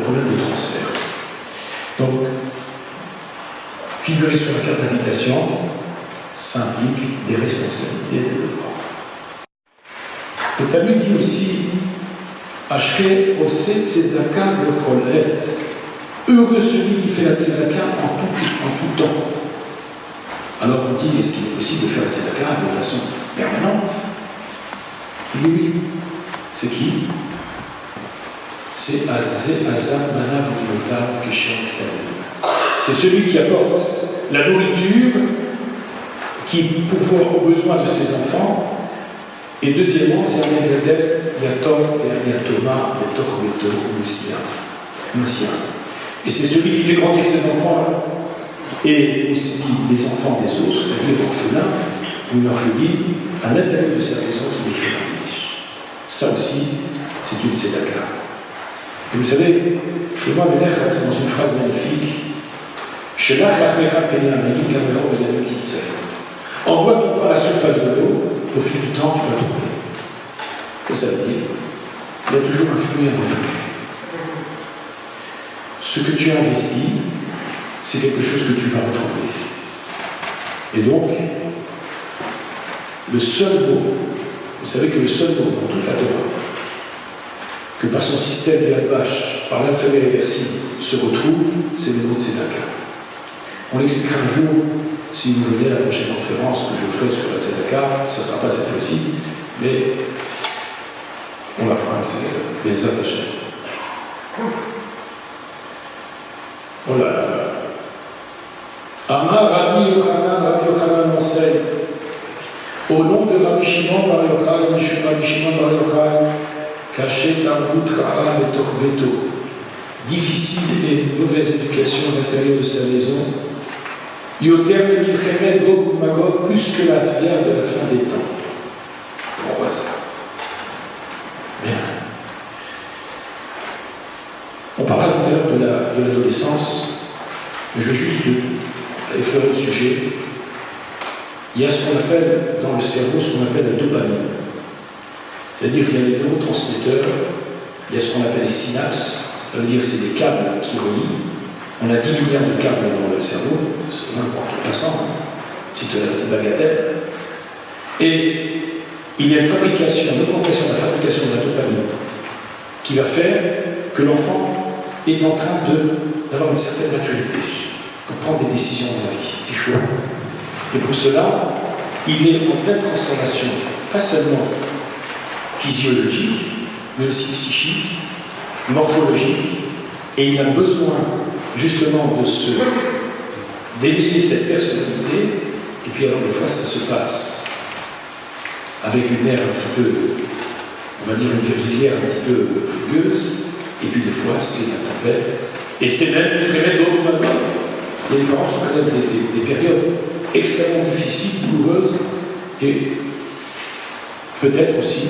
problème de transfert. Donc, figurer sur la carte d'invitation, ça implique des responsabilités et des devoirs. Le Talmud dit aussi Ashrei oseh tzedaka bechol et. Heureux celui qui fait la tzedaka en tout temps. Alors on dit est-ce qu'il est possible de faire la tzedaka de façon permanente? Il dit oui. C'est qui? C'est Azam Mana V'Vota Keshem. C'est celui qui apporte la nourriture qui pourvoit aux besoins de ses enfants. Et deuxièmement, c'est un Megadel, Yatom, Yatoma, Yator, Yator, Messia. Et c'est celui qui fait grandir ses enfants et aussi les enfants des autres, c'est-à-dire l'orphelin ou une orpheline, à l'intérieur de sa maison qui les fait grandir. Ça aussi, c'est une tzedaka. Et vous savez, Shlomo Amelech a dit dans une phrase magnifique Shelach lachmecha Benyamin, Gamero Benyamin Titzel. Envoie ton pain à la surface de l'eau, au fil du temps, tu vas trouver. Qu'est-ce que ça veut dire? Il y a toujours un fruit et un reflet. Ce que tu as investi, c'est quelque chose que tu vas retrouver. Et donc, le seul mot, vous savez que le seul mot dans toute la Torah, que par son système de la vache, par l'alphabet réversible, se retrouve, c'est le mot de Tzedaka. On l'expliquera un jour, si vous venez à la prochaine conférence que je ferai sur la Tzedaka, ça ne sera pas cette fois-ci, mais on la fera, c'est bien attaché. Oh là là. Amar Rabbi Yochanan enseigne au nom de Rabbi Shimon Bar Yochai, Rabbi Shimon Bar Yochai, caché Tarbout Ra'a Betor Beto, difficile et mauvaise éducation à l'intérieur de sa maison, Yoter de Milchemet Gog Magog, plus que la guerre de la fin des temps. Pourquoi ça? Bien. On parlera tout à l'heure de l'adolescence, je vais juste effleurer le sujet. Il y a ce qu'on appelle dans le cerveau, ce qu'on appelle la dopamine. C'est-à-dire qu'il y a les neurotransmetteurs, il y a ce qu'on appelle les synapses, ça veut dire que c'est des câbles qui relient. On a 10 milliards de câbles dans le cerveau, c'est n'importe quoi, petite bagatelle. Et il y a une augmentation de la fabrication de la dopamine qui va faire que l'enfant est en train d'avoir une certaine maturité pour prendre des décisions dans la vie, des choix. Et pour cela, il est en pleine transformation, pas seulement physiologique, mais aussi psychique, morphologique, et il a besoin justement d'éveiller cette personnalité, et puis alors des fois ça se passe avec une ère un petit peu, on va dire une rivière un petit peu fougueuse, et puis des fois c'est la tempête, et c'est même très d'eau maintenant. Il y a des parents qui connaissent des périodes extrêmement difficiles, douloureuses, et peut-être aussi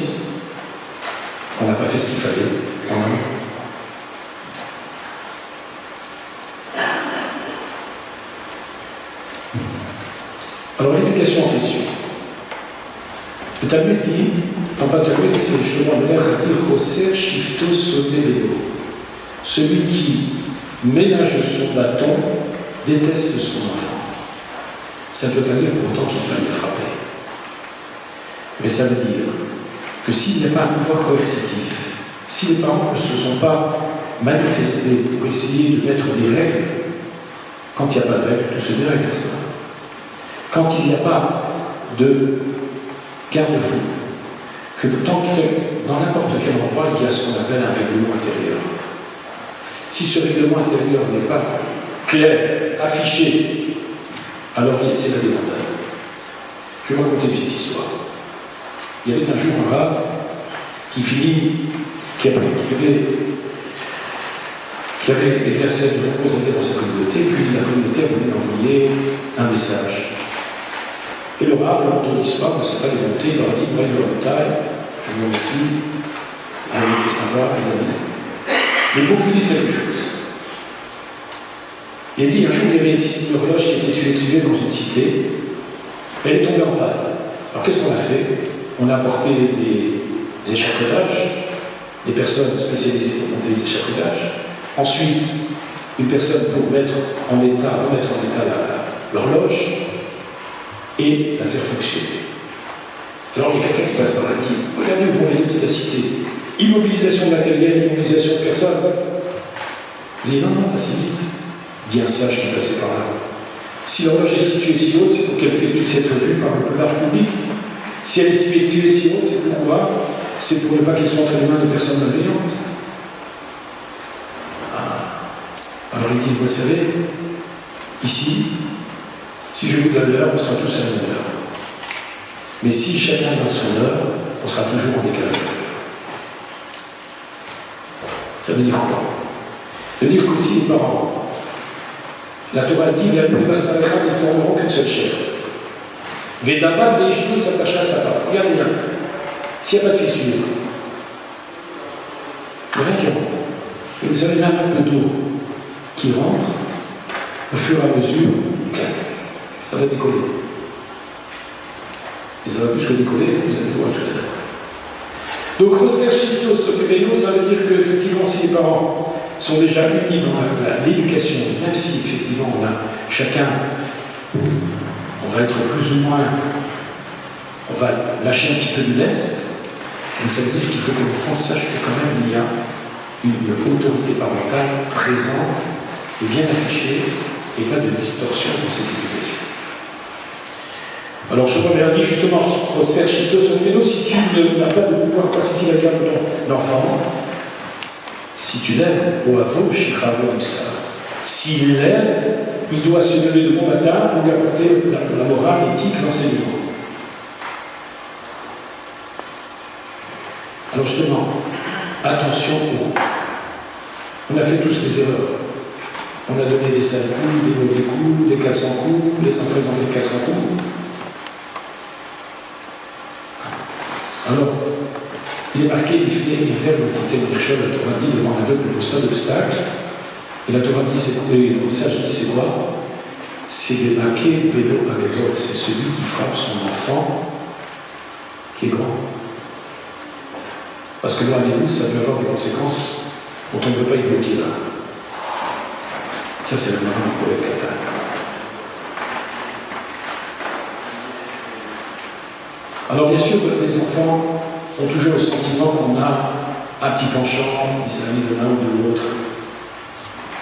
qu'on n'a pas fait ce qu'il fallait en amont. Alors l'éducation en question. Le Talmud dit, dans le Talmud, c'est justement le maire qui dit Choser shifto sodevelo. Celui qui ménage son bâton déteste son enfant. Ça ne veut pas dire pour autant qu'il faille le frapper. Mais ça veut dire que s'il n'y a pas un pouvoir coercitif, si les parents ne se sont pas manifestés pour essayer de mettre des règles, quand il n'y a pas de règles, tout se dérègle, n'est-ce pas? Quand il n'y a pas de garde-fou, que tant que dans n'importe quel endroit, il y a ce qu'on appelle un règlement intérieur. Si ce règlement intérieur n'est pas clair, affiché, alors c'est la débandade. Je vais vous raconter une petite histoire. Il y avait un jour un rave qui avait exercé de nombreuses années dans sa communauté, puis la communauté a voulu lui envoyer un message. Et le rave, lors de l'histoire, ne s'est pas démonté, il leur a dit, bref, de votre taille, je vous remercie, vous avez été sympa, les amis. Mais il faut que je vous dise quelque chose. Il a dit, un jour, il y avait une horloge qui était tuée dans une cité, elle est tombée en panne. Alors qu'est-ce qu'on a fait? On a apporté des échafaudages, des personnes spécialisées pour monter les échafaudages. Ensuite, une personne pour remettre en état l'horloge et la faire fonctionner. Alors il y a quelqu'un qui passe par là et dit regardez où vont les limites de la cité. Immobilisation matérielle, immobilisation de personnes. Il dit non, pas si vite. Dit un sage qui passait par là. Si l'horloge est située si haute, c'est pour qu'elle puisse être vue par le plus large public. Si elle est située si haute, c'est pourquoi? C'est pour ne pas qu'elle soit entre les mains de personnes malveillantes. Alors il dit, vous savez, ici, si je vous donne l'heure, on sera tous à une heure. Mais si chacun donne son heure, on sera toujours en décalage. Ça veut dire quoi? Ça veut dire qu'aussi les parents, la Torah dit, les Bassarecha ne formeront qu'une seule chair. Vedava les genoux s'attachent à sa femme. Regardez bien. S'il n'y a pas de fissure, il n'y a rien qui rentre. Et vous savez, même un peu d'eau qui rentre, au fur et à mesure, ça va décoller. Et ça va plus que décoller, vous allez voir tout à l'heure. Donc, Choser shifto sodevelo, ça veut dire qu'effectivement, si les parents sont déjà unis dans l'éducation, même si effectivement on a chacun, on va être plus ou moins, on va lâcher un petit peu de lest, mais ça veut dire qu'il faut que l'enfant sache que quand même il y a une autorité parentale présente et bien affichée et pas de distorsion dans cette éducation. Alors je reviens dire justement, Choser shifto sodevelo, si tu n'as pas de pouvoir pacifier la garde de ton enfant, si tu l'aimes, au avou, s'il l'aime, il doit se lever de bon matin pour lui apporter la morale, l'éthique, l'enseignement. Alors justement, attention on a fait tous des erreurs. On a donné des sales coups, des mauvais coups, des cassants coups, les enfants ont fait cassants coups. Alors, il est marqué, il fait le côté de Richard, la Torah dit, devant l'aveugle ne pose pas d'obstacle. Et la Torah dit, et le message dit, c'est quoi? C'est des maquets vélo avec l'autre. C'est celui qui frappe son enfant qui est grand. Parce que dans la Bible, ça peut avoir des conséquences dont on ne peut pas évoquer là. Ça, c'est la marque du poète Katan. Alors, bien sûr, les enfants ont toujours le sentiment qu'on a un petit penchant vis-à-vis de l'un ou de l'autre.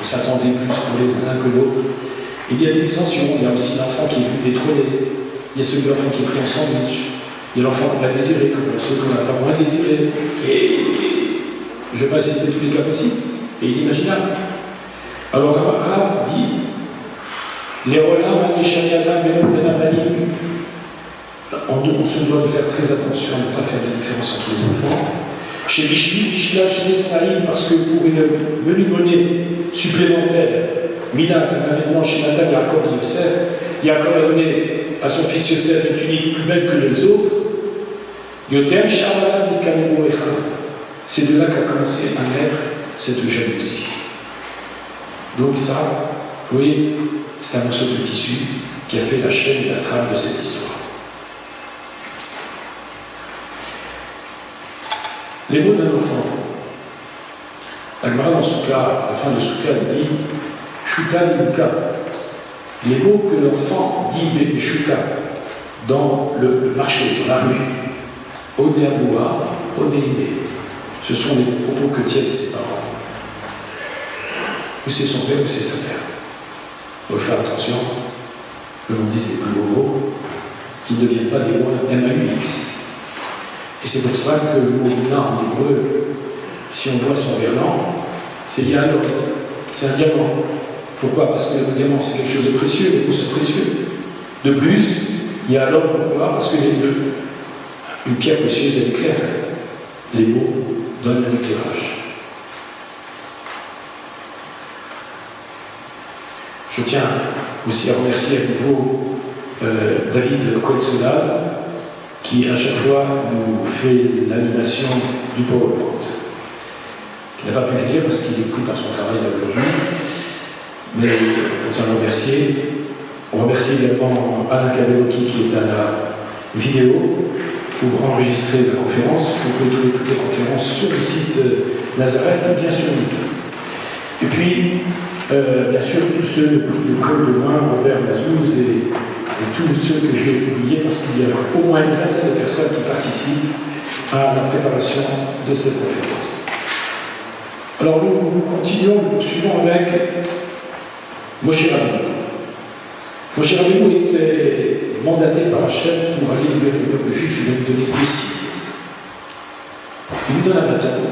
On s'attendait plus pour les uns que l'autre. Il y a des dissensions. Il y a aussi l'enfant qui est détrôné. Il y a celui de l'enfant qui est pris en sandwich. Il y a l'enfant qu'on a désiré, comme ceux qu'on n'a pas moins désiré. Et je ne vais pas citer tous les cas possibles. Et inimaginable. Alors, Rav dit les rolam, les shayadam, les benabanim. On se doit de faire très attention à ne pas faire de différence entre les enfants. Chez Bishvi, Bishla, chez Esraïm, parce que pour une monnaie supplémentaire, Milat, un vêtement chez Nathan, Yaakov et Yosef, Yaakov a donné à son fils Yosef une tunique plus belle que les autres. Yotem, Shabbalam, Nikamemo, Echa. C'est de là qu'a commencé à naître cette jalousie. Donc, ça, vous voyez, c'est un morceau de tissu qui a fait la chaîne et la trame de cette histoire. Les mots d'un enfant. La Gemara dans Souka, à la fin de Souka, elle dit Shuka Luka. Les mots que l'enfant dit Shuka dans le marché, dans la rue, Odéaboua, Odéidé. Ce sont les propos que tiennent ses parents. Ou c'est son père ou c'est sa mère. Il faut faire attention que l'on dise les plus beaux mots qui ne deviennent pas des mots MAUX. Et c'est pour ça que le mot Bina en hébreu, si on voit son verlan, c'est Yalom, c'est un diamant. Pourquoi? Parce que le diamant c'est quelque chose de précieux, des mots précieux. De plus, Yalom, pourquoi? Parce que une pierre précieuse elle éclaire. Les mots donnent un éclairage. Je tiens aussi à remercier à nouveau David Cohen-Soudal, qui à chaque fois nous fait l'animation du PowerPoint. Il n'a pas pu venir parce qu'il est pris par son travail aujourd'hui, mais on tient à le remercier. On remercie également Alain Kabeloki qui est à la vidéo pour enregistrer la conférence. Vous pouvez trouver toutes les conférences sur le site Nazareth ou bien sur YouTube. Et puis, bien sûr, tous ceux de Claude de Loin, Robert Mazouz et tous ceux que je vais oublier parce qu'il y a au moins une vingtaine de personnes qui participent à la préparation de cette conférence. Alors nous continuons, nous poursuivons avec Moshe Rabbeinu. Moshe Rabbeinu était mandaté par Hachem pour aller libérer le peuple juif et lui donner deux signes. Il lui donne un bâton,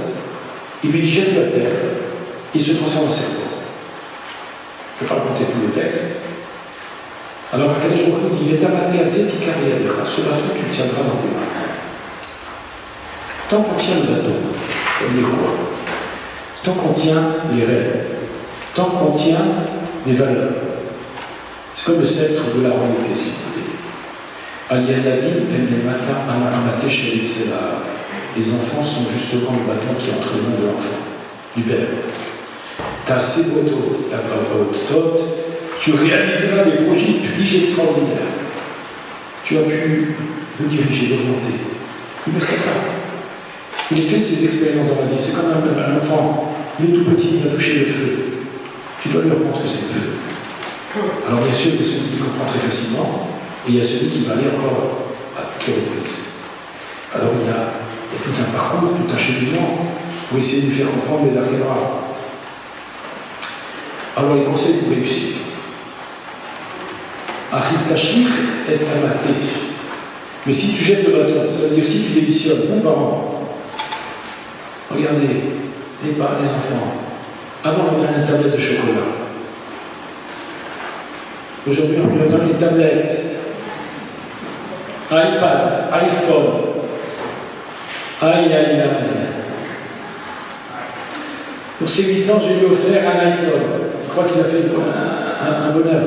il lui dit jette la terre, il se transforme en serpent. Je ne vais pas raconter tout le texte. Alors, à quel jour il est abattu à Zetikariadera, ce bâton, tu le tiendras dans tes mains. Tant qu'on tient le bâton, ça veut dire quoi? Tant qu'on tient les rêves, tant qu'on tient les valeurs. C'est comme le sceptre de la royauté, s'il vous plaît. Les enfants sont justement le bâton qui est entre les mains de l'enfant, du père. Ta sébotot, ta papotot, tu réaliseras des projets extraordinaires. Tu as pu le diriger, l'orienter. Il ne sait pas. Il fait ses expériences dans la vie. C'est comme un enfant. Il est tout petit, il va toucher le feu. Tu dois lui apprendre que c'est feu. Alors bien sûr, il y a celui qui comprend très facilement, et il y a celui qui va aller encore à toutes les reprises. Alors il y a tout un parcours, tout un cheminement pour essayer de lui faire comprendre les arrivera. Alors les conseils pour réussir. Achil Tashlich est amaté. Mais si tu jettes le bâton, ça veut dire si tu démissionnes, mon parent, regardez, les enfants, avant on a une tablette de chocolat. Aujourd'hui on leur donne les tablettes, iPad, iPhone. Aïe aïe aïe. Pour ses 8 ans, je lui ai offert un iPhone. Je crois qu'il a fait un bonheur.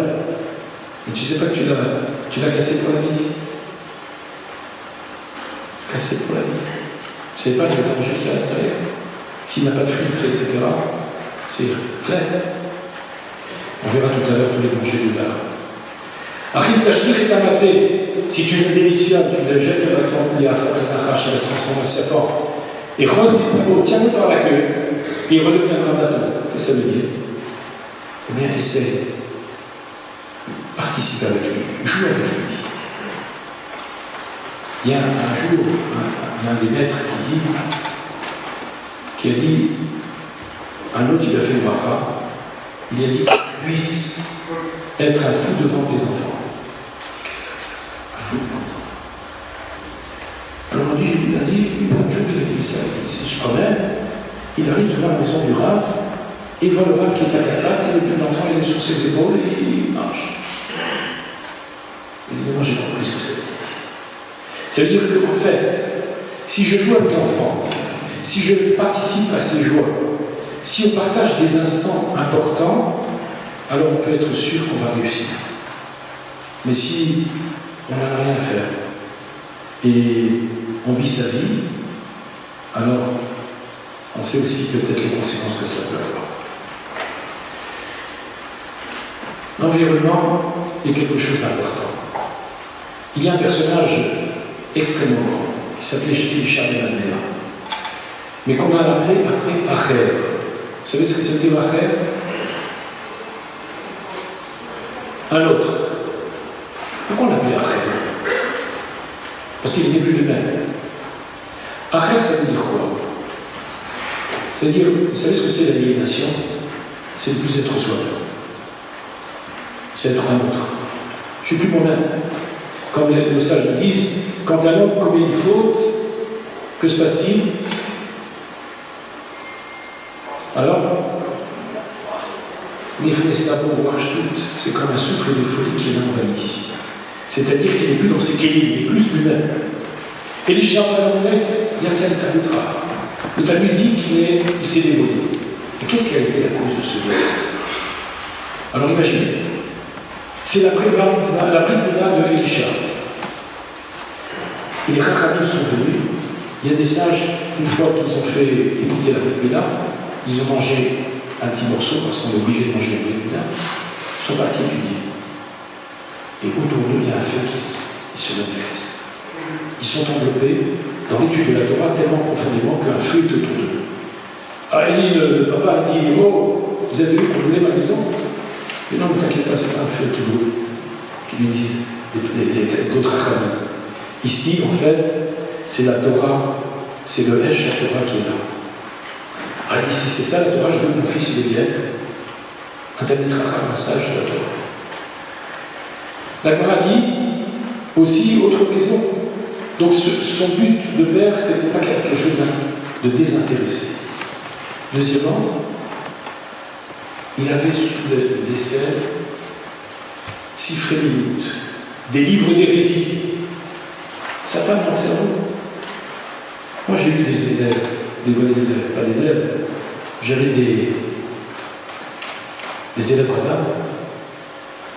Mais tu sais pas que tu l'as cassé pour la vie. Cassé pour la vie. Tu sais pas le danger qu'il y a à l'intérieur. S'il n'a pas de filtre, etc., c'est clair. On verra tout à l'heure tous les dangers du dard. Achim tashlich et amaté, si tu le démissionnes, tu le jettes dans ton lit à fond, et se transforme en serpent. Et Rose Bispo, tiens-le par la queue, et il redeviendra bâton. Qu'est-ce que ça veut dire? Eh bien, essaye. Participe avec lui, joue avec lui. Il y a un jour, un des maîtres qui a dit, un autre, il a fait le bracha, il a dit que tu puisses être un fou devant tes enfants. Un fou devant tes enfants. Alors il a dit, un jour il a dit ça, si je promets, il arrive devant la maison du Rav, et il voit le Rav qui est à la patte, et l'enfant il est sur ses épaules et il marche. Évidemment, j'ai compris ce que ça veut dire. Ça veut dire qu'en fait, si je joue avec l'enfant, si je participe à ses joies, si on partage des instants importants, alors on peut être sûr qu'on va réussir. Mais si on n'en a rien à faire et on vit sa vie, alors on sait aussi peut-être les conséquences que ça peut avoir. L'environnement est quelque chose d'important. Il y a un personnage extrêmement grand qui s'appelait Elisha ben Adéa, mais qu'on a appelé après Acher. Vous savez ce que c'était Acher? Un autre. Pourquoi on l'appelait Acher? Parce qu'il n'était plus le même. Acher, ça veut dire quoi? C'est-à-dire, vous savez ce que c'est l'aliénation? C'est de ne plus être soi-même. C'est être un autre. Je ne suis plus moi-même. Comme les sages disent, quand un homme commet une faute, que se passe-t-il? Alors, c'est comme un souffle de folie qui l'envahit. C'est-à-dire qu'il n'est plus dans ses kélim, il n'est plus lui-même. Elisha ben Adéa, Yatzel Talutra. Le Talmud dit qu'il s'est dévoilé. Et qu'est-ce qui a été la cause de ce dévoilement? Alors imaginez, c'est la brit milah de Elisha. Et les Chachamim sont venus. Il y a des sages, une fois qu'ils ont fait écouter la brit milah, ils ont mangé un petit morceau, parce qu'on est obligé de manger la brit milah, ils sont partis étudier. Et autour d'eux, il y a un feu qui se manifeste. Ils sont enveloppés dans l'étude de la Torah tellement profondément qu'un feu est autour d'eux. Alors il dit, le papa dit, oh, vous avez vu qu'on brûlait ma maison? Mais non, ne t'inquiète pas, c'est pas un feu qui brûle, qui lui disent d'autres Achamim. Ici, en fait, c'est la Torah, c'est le Hesh, la Torah qui est là. Alors il dit, si c'est ça la Torah, je veux que mon fils il devienne un Talmid Chacham, un sage de la Torah. La Gemara dit aussi autre raison. Donc son but de père, c'est pas quelque chose de désintéressé. Deuxièmement, il avait sous des selles 6 frémilutes, des livres d'hérésie. Ça parle dans le cerveau. Moi j'ai eu des élèves, des bons élèves, pas des élèves. J'avais des élèves rabbins.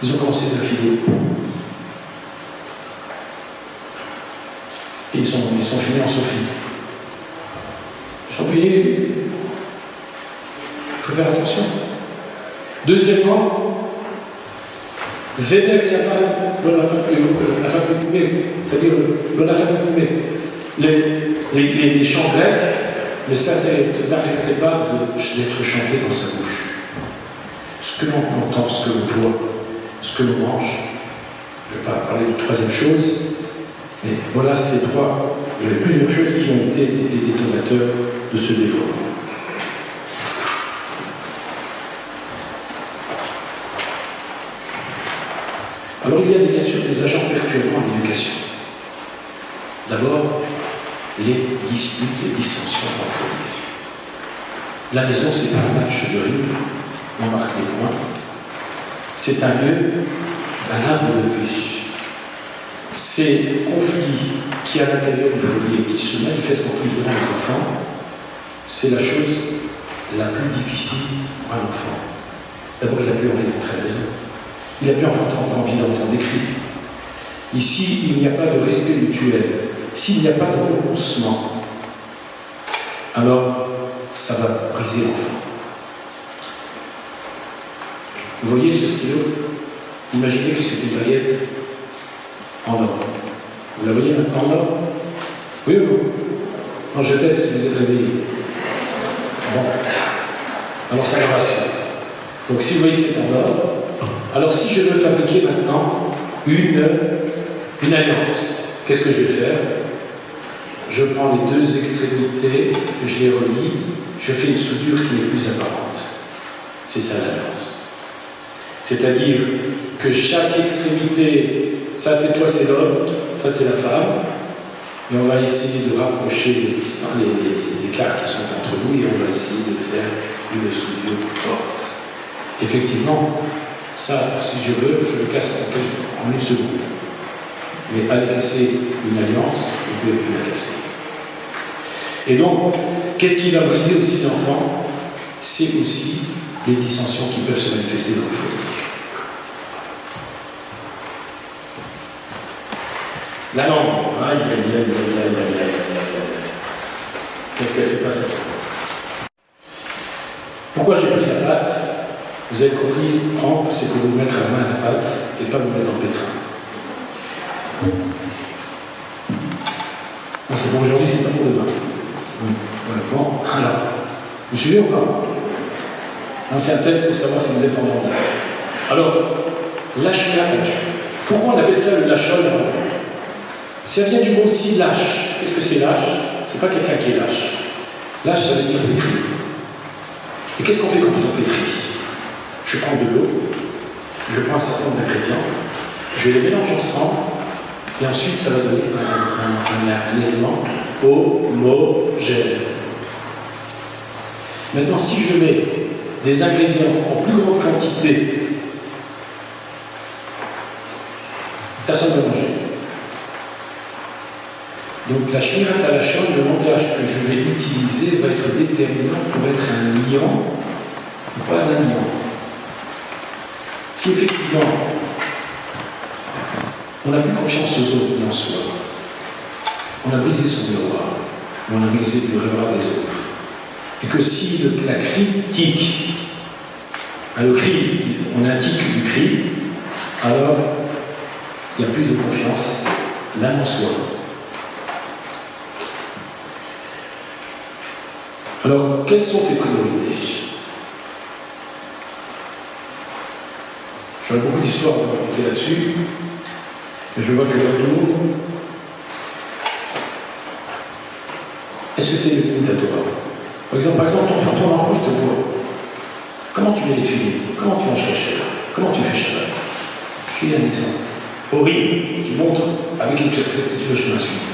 Ils ont commencé à filer. Et ils sont finis en Sophie. Ils sont payés. Il faut faire attention. Deuxièmement, Zéder Yavan, la femme de Poumé, c'est-à-dire la femme de Poumé. Les chants grecs, le Satan n'arrêtait pas d'être chanté dans sa bouche. Ce que l'on entend, ce que l'on voit, ce que l'on mange. Je ne vais pas parler de troisième chose, mais voilà ces trois. Il y avait plusieurs choses qui ont été les détonateurs de ce développement. Alors il y a bien sûr des agents perturbants en éducation. D'abord, les disputes, les dissensions entre les. La maison, c'est pas un match de rugby, on marque des points. C'est un lieu d'un havre de paix. Ces conflits qui, à l'intérieur du foyer, qui se manifestent en plus devant les enfants, c'est la chose la plus difficile pour un enfant. D'abord, il a plus envie d'entrer à la maison. Il n'a plus envie d'entendre des cris. Ici, il n'y a pas de respect mutuel. S'il n'y a pas de renoncement, alors ça va briser l'enfant. Vous voyez ce stylo? Imaginez que c'est une baguette en or. Vous la voyez maintenant en or? Oui ou non? Non, je teste si vous êtes réveillé. Bon. Alors ça me rassure. Donc si vous voyez que c'est en or, alors si je veux fabriquer maintenant une alliance, qu'est-ce que je vais faire? Je prends les deux extrémités, je les relie, je fais une soudure qui est plus apparente. C'est ça l'alliance. C'est-à-dire que chaque extrémité, ça tais-toi c'est l'homme, ça c'est la femme, et on va essayer de rapprocher les écarts qui sont entre nous et on va essayer de faire une soudure forte. Effectivement, ça, si je veux, je le casse en une seconde. Mais aller casser une alliance, on ne peut plus la casser. Et donc, qu'est-ce qui va briser aussi l'enfant? C'est aussi les dissensions qui peuvent se manifester dans le foyer. La langue, aïe, aïe, aïe, aïe, aïe, aïe, aïe, aïe. Qu'est-ce qu'elle fait pas ça? Pourquoi j'ai pris la pâte? Vous avez compris, trempe, c'est pour vous mettre la main à la pâte et pas vous mettre dans le pétrin. Bon, c'est pour aujourd'hui, c'est pas pour demain. Voilà. Bon, alors, vous suivez ou pas? C'est un test pour savoir si vous êtes en ordre. Alors, lâche-lâche. Pourquoi on appelle ça le lâchol? Ça vient du mot aussi lâche. Qu'est-ce que c'est lâche? C'est pas quelqu'un qui est lâche. Lâche, ça veut dire pétri. Et qu'est-ce qu'on fait quand on pétrit? Je prends de l'eau, je prends un certain nombre d'ingrédients, je les mélange ensemble, et ensuite ça va donner un élément homogène. Maintenant, si je mets des ingrédients en plus grande quantité, personne ne va manger. Donc la shmirat halachon, le langage que je vais utiliser va être déterminant pour être un liant ou pas un liant. Si effectivement on n'a plus confiance aux autres ni en soi, on a brisé son miroir, on a brisé le miroir des autres, et que si la critique, le cri, on indique du cri, alors il n'y a plus de confiance l'un en soi. Alors, quelles sont tes priorités? J'aurais beaucoup d'histoires à raconter là-dessus, mais je vois que l'heure tourne. Est-ce que c'est une ta Torah? Par exemple, ton enfant, il te voit. Comment tu l'as étudié? Comment tu manges caché? Comment tu fais Shabbat? Je suis un exemple horrible qui montre avec une certitude de chemin suivi.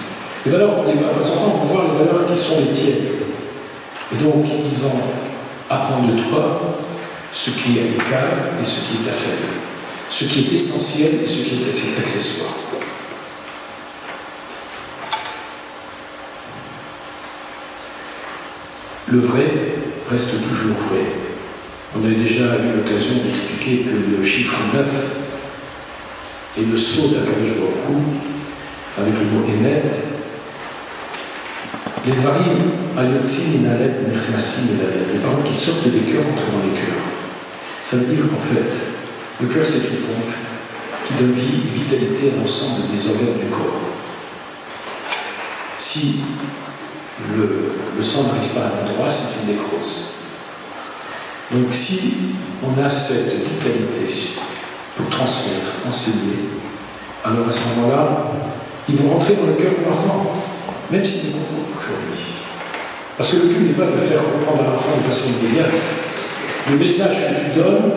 Les valeurs, vos enfants vont voir les valeurs qui sont les tiennes. Et donc, ils vont apprendre de toi ce qui est égal et ce qui est affaire, ce qui est essentiel et ce qui est accessoire. Le vrai reste toujours vrai. On a déjà eu l'occasion d'expliquer que le chiffre 9 est le sceau d'Akadosh Baruch Hu, avec le mot Emet. Les dvarim ayotzim min halev nechnasim el halev, les paroles qui sortent des cœurs entrent dans les cœurs. Ça veut dire qu'en fait, le cœur c'est une pompe qui donne vie et vitalité à l'ensemble des organes du corps. Si le sang n'arrive pas à l'endroit, c'est une nécrose. Donc si on a cette vitalité pour transmettre, enseigner, alors à ce moment-là, ils vont rentrer dans le cœur de l'enfant, même s'il est beaucoup aujourd'hui. Parce que le but n'est pas de faire comprendre à l'enfant de façon immédiate. Le message que tu donnes,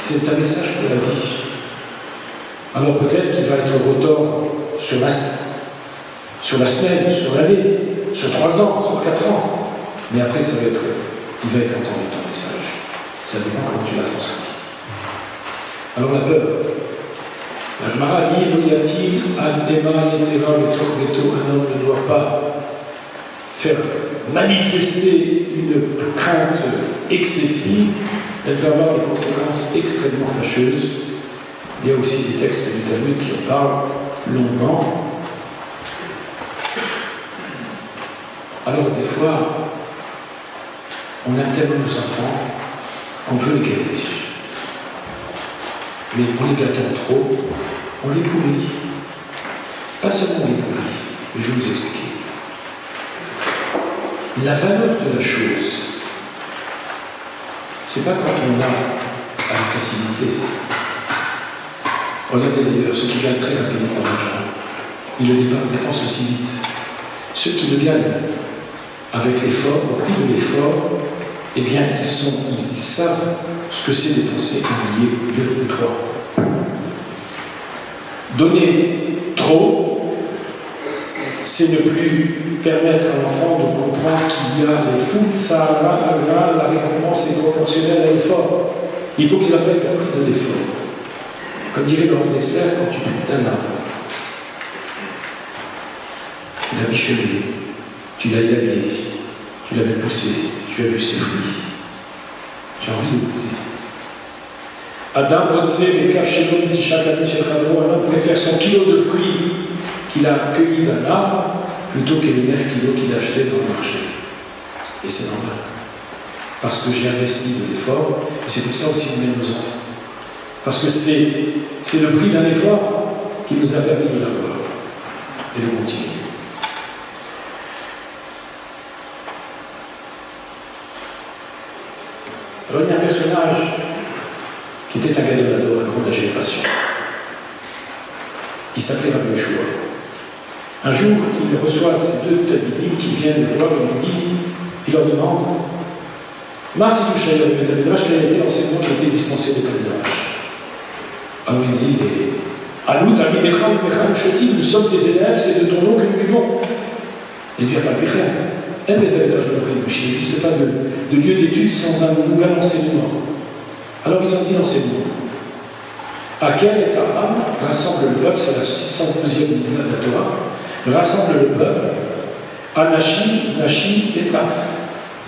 c'est un message pour la vie. Alors peut-être qu'il va être retort sur la semaine, sur l'année, sur 3 ans, sur 4 ans. Mais après, il va être entendu ton message. Ça dépend comment tu l'as transmis. Alors la peur. La Gemara dit, un homme ne doit pas faire manifester une crainte excessive, elle peut avoir des conséquences extrêmement fâcheuses. Il y a aussi des textes du Talmud qui en parlent longuement. Alors des fois, on aime tellement nos enfants qu'on veut les gâter. Mais en les gâtant trop, on les pourrit. Pas seulement on les pourrit, mais je vais vous expliquer. La valeur de la chose, c'est pas quand on a à la facilité. Regardez d'ailleurs ceux qui gagnent très rapidement l'argent. Ils le dépensent aussi vite. Ceux qui le gagnent avec l'effort, au prix de l'effort, eh bien, ils savent ce que c'est dépenser un billet 2 ou 3. Donner trop, c'est ne plus permettre à l'enfant de comprendre qu'il y a les fous, ça, la récompense est proportionnelle à l'effort. Il faut qu'ils apprennent le prix de l'effort. Comme dirait Lord Nessler, quand tu plantes un arbre, tu l'as bichonné, tu l'as élagué, tu l'as vu pousser, tu as vu ses fruits. Tu as envie de goûter. Adam préfère son kilo de fruits qu'il a cueilli d'un arbre plutôt que les 9 kilos qu'il a achetés dans le marché. Et c'est normal. Parce que j'ai investi de l'effort, et c'est pour ça aussi qu'on aime nos enfants. Parce que c'est le prix d'un effort qui nous a permis de l'avoir et de continuer. Alors, il y a un personnage qui était un gadolado, un grand de la génération. Il s'appelait Rabbi Yoshua. Un jour, il reçoit ces deux talmidim qui viennent le voir et il leur demande Marc Hidushaya de Beth Midrash, quel a été l'enseignement qui a été dispensé au Beth Midrash. Alors il dit Alut, Ami, Necham, Necham, Shotim, nous sommes tes élèves, c'est de ton nom que nous vivons. Et Dieu a fait rien. Il n'existe pas de lieu d'étude sans un nouvel enseignement. Alors ils ont dit l'enseignement. À quel état rassemble le peuple, c'est la 612e mitzvah de la Torah, rassemble le peuple à Nashi, état,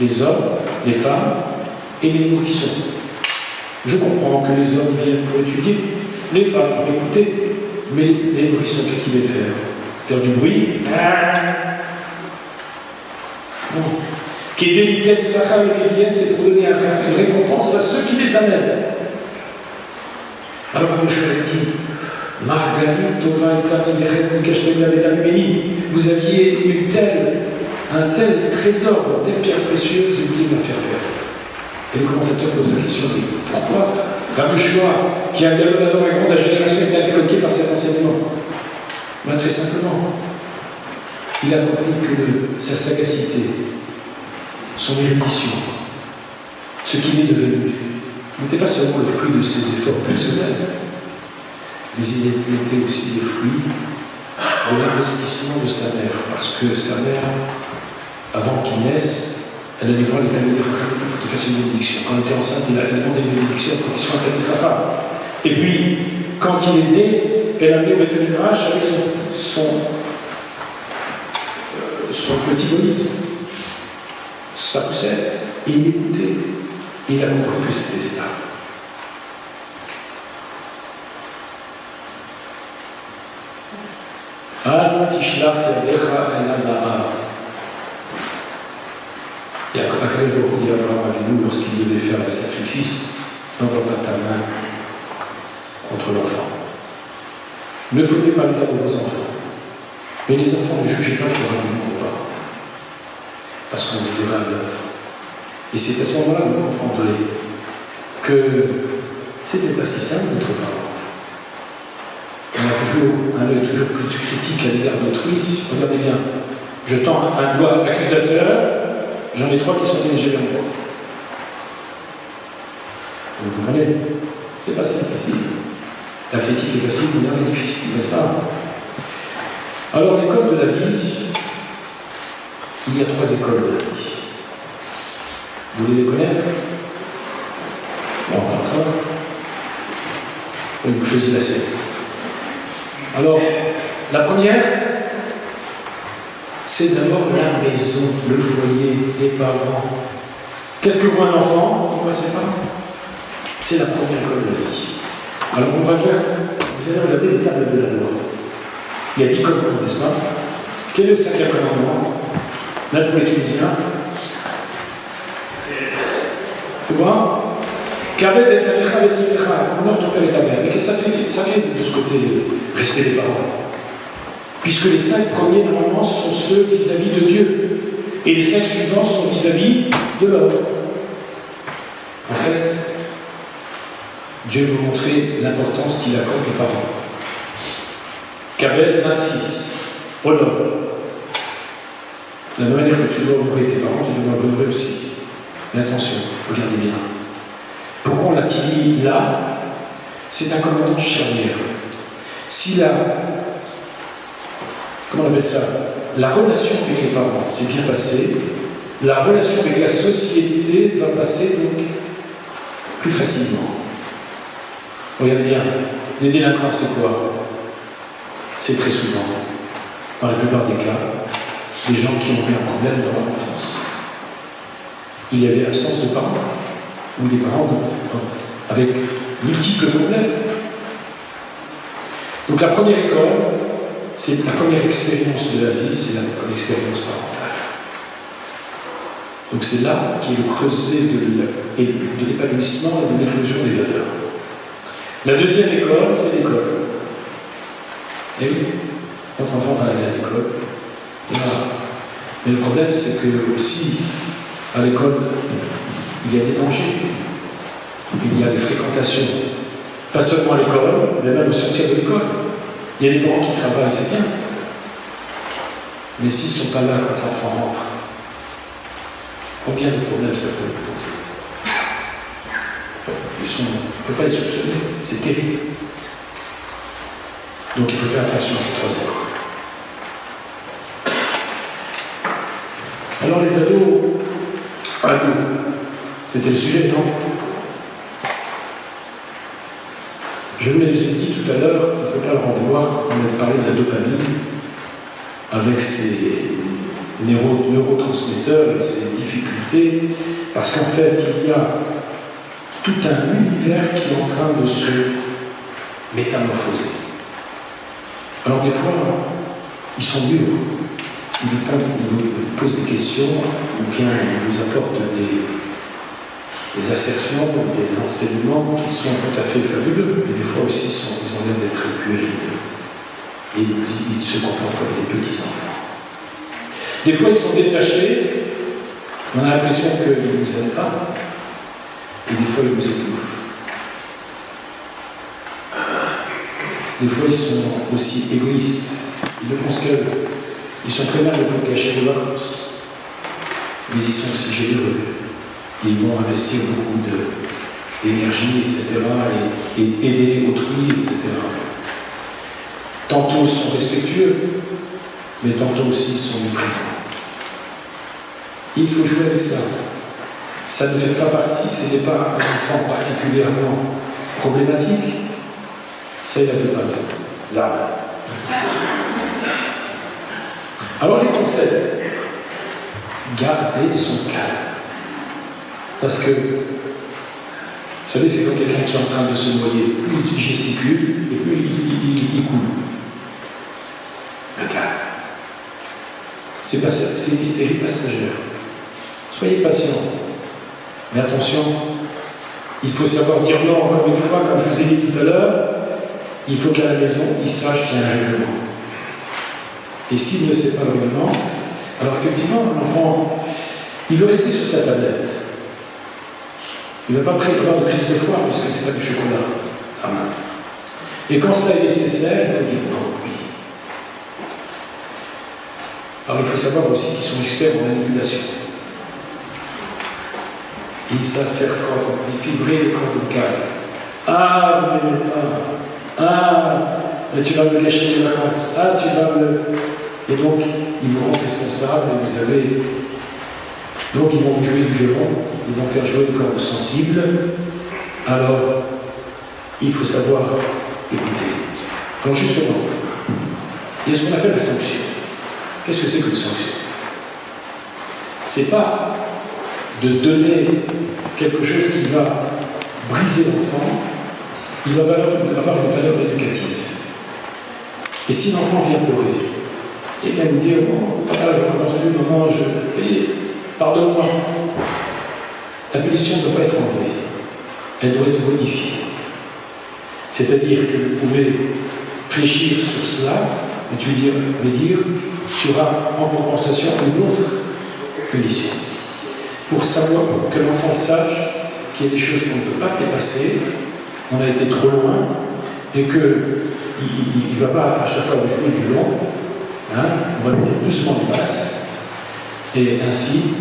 les hommes, les femmes et les nourrissons. Je comprends que les hommes viennent pour étudier, les femmes pour écouter, mais les nourrissons, qu'est-ce qu'ils viennent faire? Faire du bruit? Non. Qui est délicat, Sachar et Lévienne, c'est pour donner une récompense à ceux qui les amènent. Alors, comme je l'ai dit, Margalit, Tova et Tamid, vous aviez un tel trésor, une telle pierre précieuse, et vous voulez me la faire perdre. Et le commentateur pose la question, mais pourquoi Rabbi Yoshua, qui est un galonador et grand de la génération, est interloqué par cet enseignement? Ben, très simplement, il a compris que sa sagacité, son érudition, ce qu'il est devenu, n'était pas seulement le fruit de ses efforts personnels, mais il était aussi le fruit de l'investissement de sa mère, parce que sa mère, avant qu'il naisse, elle allait voir les Talmidei Chachamim pour qu'il fasse une bénédiction. Quand elle était enceinte, elle a demandé une bénédiction pour qu'il soit un Talmidei Chacham. Et puis, quand il est né, elle a amené au Beth Midrash avec son petit Moïse, sa poussette, et il écoutait, et il a compris que c'était cela. Al tishlach yadecha el ha'na'ar. Et à Akadosh Baruch Hu dit à Abraham Avinu, lorsqu'il devait faire le sacrifice, n'envoie pas ta main contre l'enfant. Ne foutez pas le cas de vos enfants. Mais les enfants, ne jugez pas pour un combat, parce qu'on vous verra à l'œuvre. Et c'est à ce moment-là que vous comprendrez que c'était pas si simple notre parent. On a toujours un œil toujours plus critique à l'égard d'autrui. Regardez bien, je tends un doigt accusateur, j'en ai 3 qui sont dirigés vers moi. Vous comprenez? C'est pas si facile. La critique est facile, mais elle est difficile, n'est-ce pas? Alors, l'école de la vie, il y a 3 écoles de la vie. Vous voulez les connaître? Bon, alors ça va. Vous faisiez la sieste. Alors, la première, c'est d'abord la maison, le foyer, les parents. Qu'est-ce que voit un enfant? Voit ses parents. C'est la première école de la vie. Alors, on va faire, vous allez regarder les tables de la loi. Il y a 10 commandements, n'est-ce pas? Quel est le 5e commandement? Là, pour les Tunisiens. Tu vois? Kaved et Alecha honore ton père et ta mère. Mais ça fait de ce côté le respect des parents. Puisque les 5 premiers, normalement, sont ceux vis-à-vis de Dieu. Et les 5 suivants sont vis-à-vis de l'homme. En fait, Dieu veut montrer l'importance qu'il accorde aux parents. Kabel 26. Honore. De la même manière que tu dois honorer tes parents, tu dois honorer aussi. Mais attention, regardez bien. Pourquoi on l'a dit là? C'est un commandement charnière. Si comment on appelle ça? La relation avec les parents s'est bien passée, la relation avec la société va passer donc plus facilement. Regardez bien, les délinquants, c'est quoi? C'est très souvent, dans la plupart des cas, des gens qui ont eu un problème dans leur enfance. Il y avait absence de parents, ou des parents avec multiples problèmes. Donc la première école, c'est la première expérience de la vie, c'est l'expérience parentale. Donc c'est là qu'il y a le creuset de l'épanouissement et de l'éclosion des valeurs. La deuxième école, c'est l'école. Et oui, notre enfant va aller à l'école. Et voilà. Mais le problème, c'est que aussi, à l'école, il y a des dangers. Il y a des fréquentations. Pas seulement à l'école, mais même au sortir de l'école. Il y a des parents qui travaillent, c'est bien. Mais s'ils ne sont pas là quand l'enfant rentre, combien de problèmes ça peut poser? On ne peut pas les soupçonner, c'est terrible. Donc il faut faire attention à ces 3 écoles. Alors les ados, c'était le sujet, non? Je me l'ai dit tout à l'heure, il ne faut pas leur en vouloir, on a parlé de la dopamine, avec ses neurotransmetteurs et ses difficultés, parce qu'en fait, il y a tout un univers qui est en train de se métamorphoser. Alors des fois, ils sont durs, ils nous posent des questions, ou bien ils nous apportent des assertions, des enseignements qui sont tout à fait fabuleux, mais des fois aussi ils ont l'air d'être puérils. Et ils se comportent comme des petits enfants. Des fois ils sont détachés, on a l'impression qu'ils ne nous aiment pas, et des fois ils nous étouffent. Des fois ils sont aussi égoïstes, ils pensent qu'ils sont très mal pour cacher des vacances, mais ils sont aussi généreux. Ils vont investir beaucoup d'énergie, etc., et aider autrui, etc. Tantôt ils sont respectueux, mais tantôt aussi ils sont présents. Il faut jouer avec ça. Ça ne fait pas partie, ce n'est pas un enfant particulièrement problématique, c'est la dopamine. Zara. Alors les conseils, garder son calme. Parce que, vous savez, c'est comme quelqu'un qui est en train de se noyer. Plus il gesticule, et plus il coule. Le calme. C'est une hystérie passagère. Soyez patient. Mais attention, il faut savoir dire non, encore une fois, comme je vous ai dit tout à l'heure, il faut qu'à la maison, il sache qu'il y a un règlement. Et s'il ne sait pas le règlement, alors effectivement, l'enfant, il veut rester sur sa tablette. Il ne va pas avoir de crise de froid, puisque ce n'est pas du chocolat à main. Et quand cela est nécessaire, il faut dire non, oui. Alors il faut savoir aussi qu'ils sont experts en manipulation. Ils savent faire vibrer les cordes vocales. Ah, vous ne m'aimez pas. Ah, tu vas me gâcher les vacances. Ah, tu vas me... Et donc, ils vous rendent responsable, et vous avez... Donc, ils vont jouer du violon, ils vont faire jouer des cordes sensibles. Alors, il faut savoir écouter. Alors, justement, il y a ce qu'on appelle la sanction. Qu'est-ce que c'est qu'une sanction? C'est pas de donner quelque chose qui va briser l'enfant, il va avoir une valeur éducative. Et si l'enfant vient pleurer, et bien me dire, bon, papa, je n'ai pas entendu, maman, ça y est, pardonne-moi. La punition ne doit pas être enlevée, elle doit être modifiée. C'est-à-dire que vous pouvez fléchir sur cela et lui dire tu auras en compensation une autre punition. Pour savoir que l'enfant sache qu'il y a des choses qu'on ne peut pas dépasser, on a été trop loin, et qu'il ne va pas à chaque fois jouer du long, on va lui dire doucement des passes, et ainsi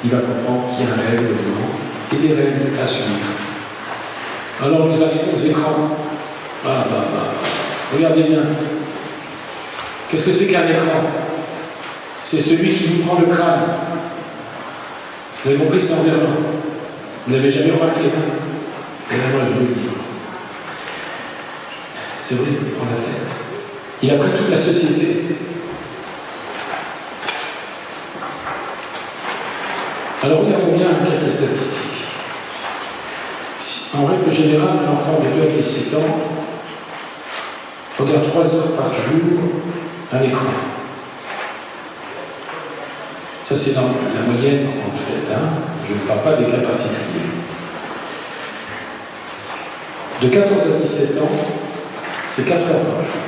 il va comprendre qu'il y a un règlement et des règles à suivre. Alors nous arrivons aux écrans. Regardez bien. Qu'est-ce que c'est qu'un écran? C'est celui qui nous prend le crâne. Vous avez compris, c'est environnement. Vous ne l'avez jamais remarqué, hein? Et là, moi, je vous le dis. C'est vrai, il prend la tête. Il a pris toute la société. Alors, regardons bien quelques statistiques. En règle générale, un enfant de 2 à 7 ans regarde 3 heures par jour un écran. Ça, c'est dans la moyenne, en fait. Je ne parle pas des cas particuliers. De 14 à 17 ans, c'est 4 heures par jour.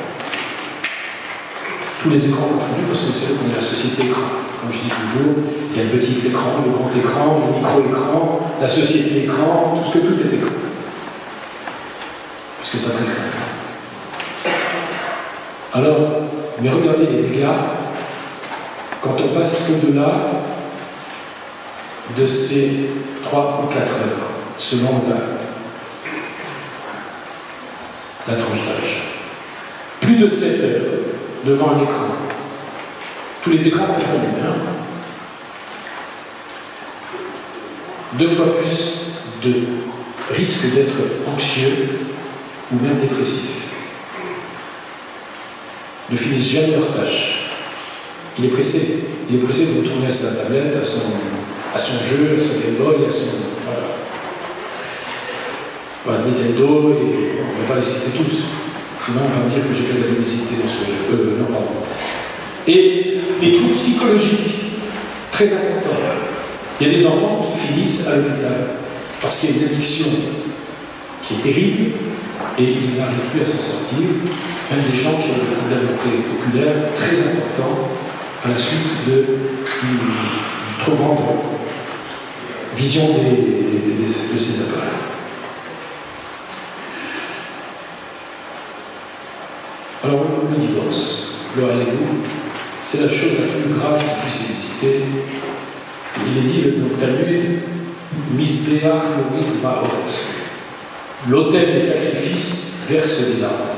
Tous les écrans confondus, parce que vous savez qu'on est la société écran. Comme je dis toujours, il y a le petit écran, le grand écran, le micro-écran, la société écran, tout est écran. Parce que ça fait écran. Alors, mais regardez les dégâts quand on passe au-delà de ces 3 ou 4 heures, selon la tranche d'âge. Plus de 7 heures devant un écran. Tous les écrans confondus, 2 fois plus de risque d'être anxieux ou même dépressif. Ne finissent jamais leur tâche. Il est pressé. Il est pressé de retourner à sa tablette, à son jeu, à sa Game Boy, à son. Voilà, Nintendo, et on ne va pas les citer tous. Sinon, on va me dire que j'ai fait de la publicité dans ce jeu. Non, pardon. Et les troubles psychologiques, très importants. Il y a des enfants qui finissent à l'hôpital parce qu'il y a une addiction qui est terrible et ils n'arrivent plus à s'en sortir. Même des gens qui ont des problèmes oculaires très importants à la suite d'une trop grande vision de ces appareils. Alors, le divorce, gloire à Dieu, c'est la chose la plus grave qui puisse exister. Il est dit dans le Talmud, Misbeach Morid Ma'ot. L'autel des sacrifices verse les larmes.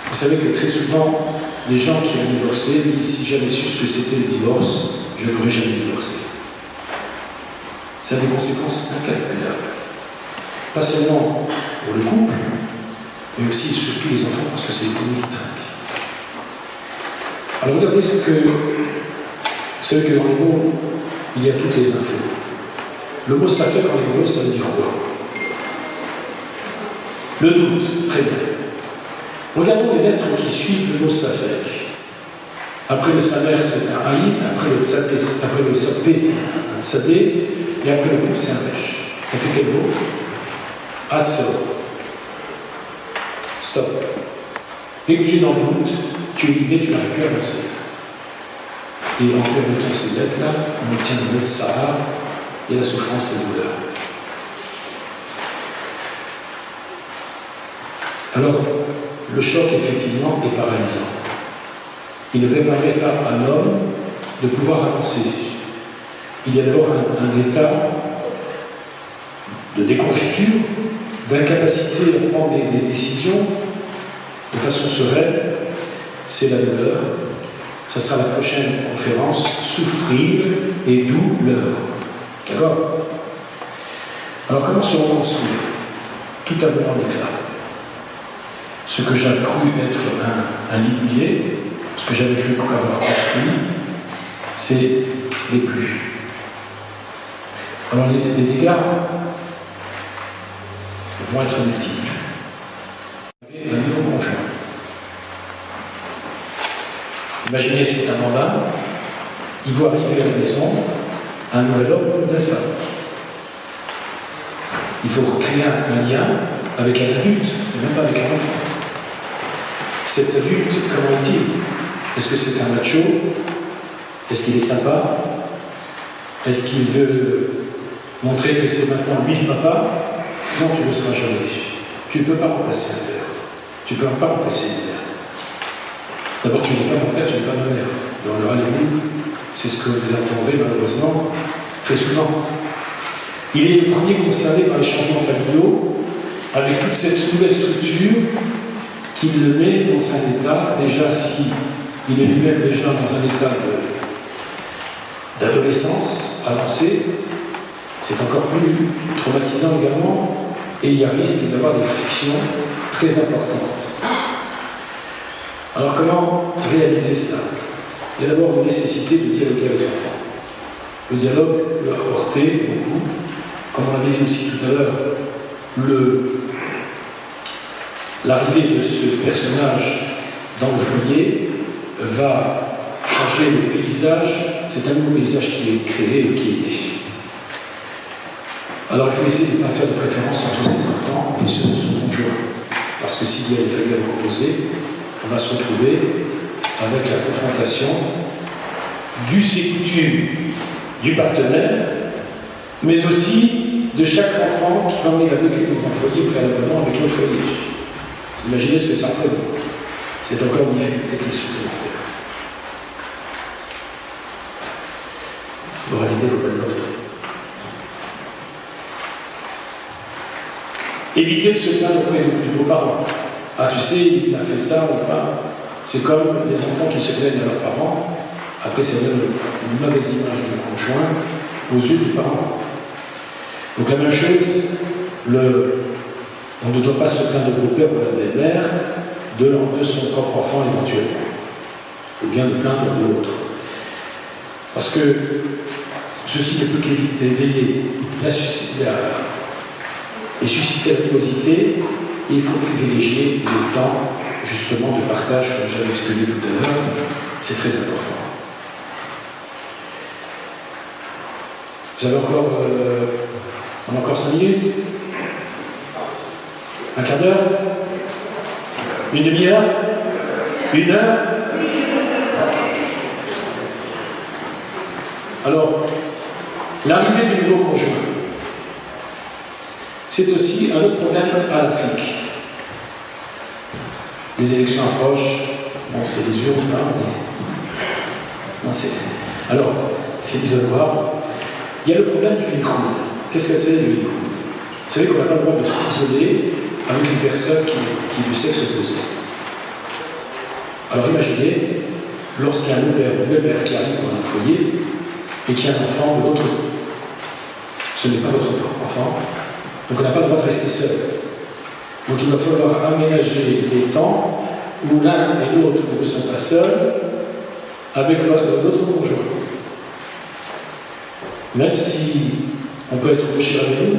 Vous savez que très souvent, les gens qui ont divorcé disent si j'avais su ce que c'était le divorce, je n'aurais jamais divorcé. Ça a des conséquences incalculables. Pas seulement pour le couple, mais aussi et surtout les enfants, parce que c'est l'économie qui trinque. Alors regardez ce que. Vous savez que dans les mots, il y a toutes les infos. Le mot safek en hébreu, ça veut dire quoi? Le doute, très bien. Regardons les lettres qui suivent le mot safek. Après le samer, c'est un aïn, après le sapé, c'est un tzadé, et après le groupe, c'est un resh. Ça fait quel mot? Hatzor. Stop. Dès que tu es dans le doute, tu es libéré, tu n'arrives plus à avancer. Et en fermetant ces lettres-là, on obtient le mot Sahara et la souffrance et la douleur. Alors, le choc, effectivement, est paralysant. Il ne permet pas à un homme de pouvoir avancer. Il y a d'abord un état de déconfiture, d'incapacité à prendre des décisions de façon sereine. C'est la douleur. Ça sera la prochaine conférence, souffrir et douleur. D'accord? Alors comment se reconstruire? Tout à voler en éclat. Ce que j'avais cru être un lit mouillé, ce que j'avais cru avoir construit, c'est les pluies. Alors les dégâts vont être multiples. Vous avez un nouveau conjoint. Imaginez, c'est un mandat, il voit arriver à la maison un nouvel homme ou une nouvelle femme. Il faut créer un lien avec un adulte, c'est même pas avec un enfant. Cet adulte, comment est-il? Est-ce que c'est un macho? Est-ce qu'il est sympa? Est-ce qu'il veut montrer que c'est maintenant lui le papa? Non, tu ne le seras jamais. Tu ne peux pas remplacer un père. Tu ne peux pas remplacer une mère. D'abord, tu n'es pas mon père, tu n'es pas ma mère. Dans le Hallelujah, c'est ce que vous entendrez malheureusement très souvent. Il est le premier concerné par les changements familiaux, avec toute cette nouvelle structure qui le met dans un état, déjà si il est lui-même déjà dans un état d'adolescence avancée, c'est encore plus traumatisant également, et il y a risque d'avoir des frictions très importantes. Alors comment réaliser cela? Il y a d'abord une nécessité de dialoguer avec l'enfant. Le dialogue peut apporter beaucoup, comme on l'avait dit aussi tout à l'heure, l'arrivée de ce personnage dans le foyer va changer le paysage. C'est un nouveau paysage qui est créé et qui est né. Alors il faut essayer de ne pas faire de préférence entre ses enfants et ceux de son conjoint. Parce que s'il y a des familles opposées, on va se retrouver avec la confrontation du coutumes du partenaire, mais aussi de chaque enfant qui en est vécu dans un foyer préalablement avec l'autre foyer. Vous imaginez ce que ça représente. C'est encore une difficulté qui est supplémentaire. Moralité globalement. Éviter de se plaindre auprès de vos parents. Ah, tu sais, il a fait ça ou pas. C'est comme les enfants qui se plaignent à leurs parents. Après, ça donne une mauvaise image du conjoint aux yeux des parents. Donc la même chose, on ne doit pas se plaindre de beau-père ou de la belle-mère de son propre enfant éventuellement. Ou bien de plaindre de l'autre. Parce que ceci ne peut qu'éveiller et susciter l'animosité, et il faut privilégier le temps justement de partage, comme j'avais expliqué tout à l'heure, c'est très important. Vous avez on a encore 5 minutes? Un quart d'heure? Une demi-heure? Une heure? Alors, l'arrivée du nouveau conjoint, c'est aussi un autre problème à l'Afrique. Les élections approchent, bon, c'est les urnes, hein, mais... non, alors, c'est l'isoloir. Il y a le problème du Likoud. Qu'est-ce que c'est le Likoud? Vous savez qu'on n'a pas le droit de s'isoler avec une personne qui est du sexe opposé. Alors imaginez, lorsqu'il y a un père ou une mère qui arrive dans un foyer et qu'il y a un enfant de l'autre côté. Ce n'est pas votre enfant, donc on n'a pas le droit de rester seul. Donc il va falloir aménager les temps où l'un et l'autre ne sont pas seuls avec l'autre conjoint. Même si on peut être cher avec nous,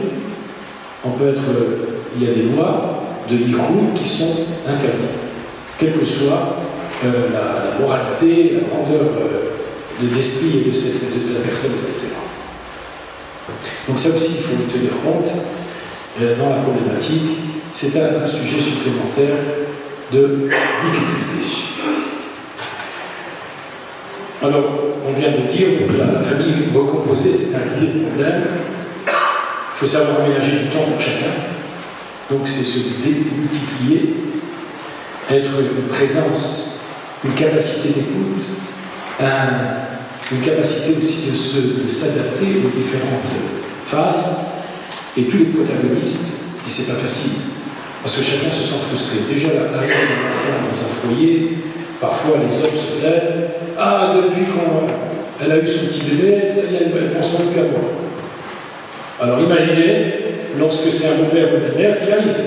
il y a des lois de l'Iroud qui sont interdites, quelle que soit la moralité, la grandeur de l'esprit et de la personne, etc. Donc ça aussi, il faut le tenir compte dans la problématique. C'est un sujet supplémentaire de difficulté. Alors, on vient de dire que la famille recomposée, c'est un vrai problème. Il faut savoir aménager du temps pour chacun. Donc, c'est se démultiplier, être une présence, une capacité d'écoute, une capacité aussi de s'adapter aux différentes phases, et tous les protagonistes, et c'est pas facile, parce que chacun se sent frustré. Déjà, l'arrivée d'un enfant dans un foyer, parfois les hommes se plaignent. Ah, depuis qu'elle a eu son petit bébé, ça y est, elle ne pense plus à moi. Alors imaginez, lorsque c'est un beau-père ou une mère qui arrive.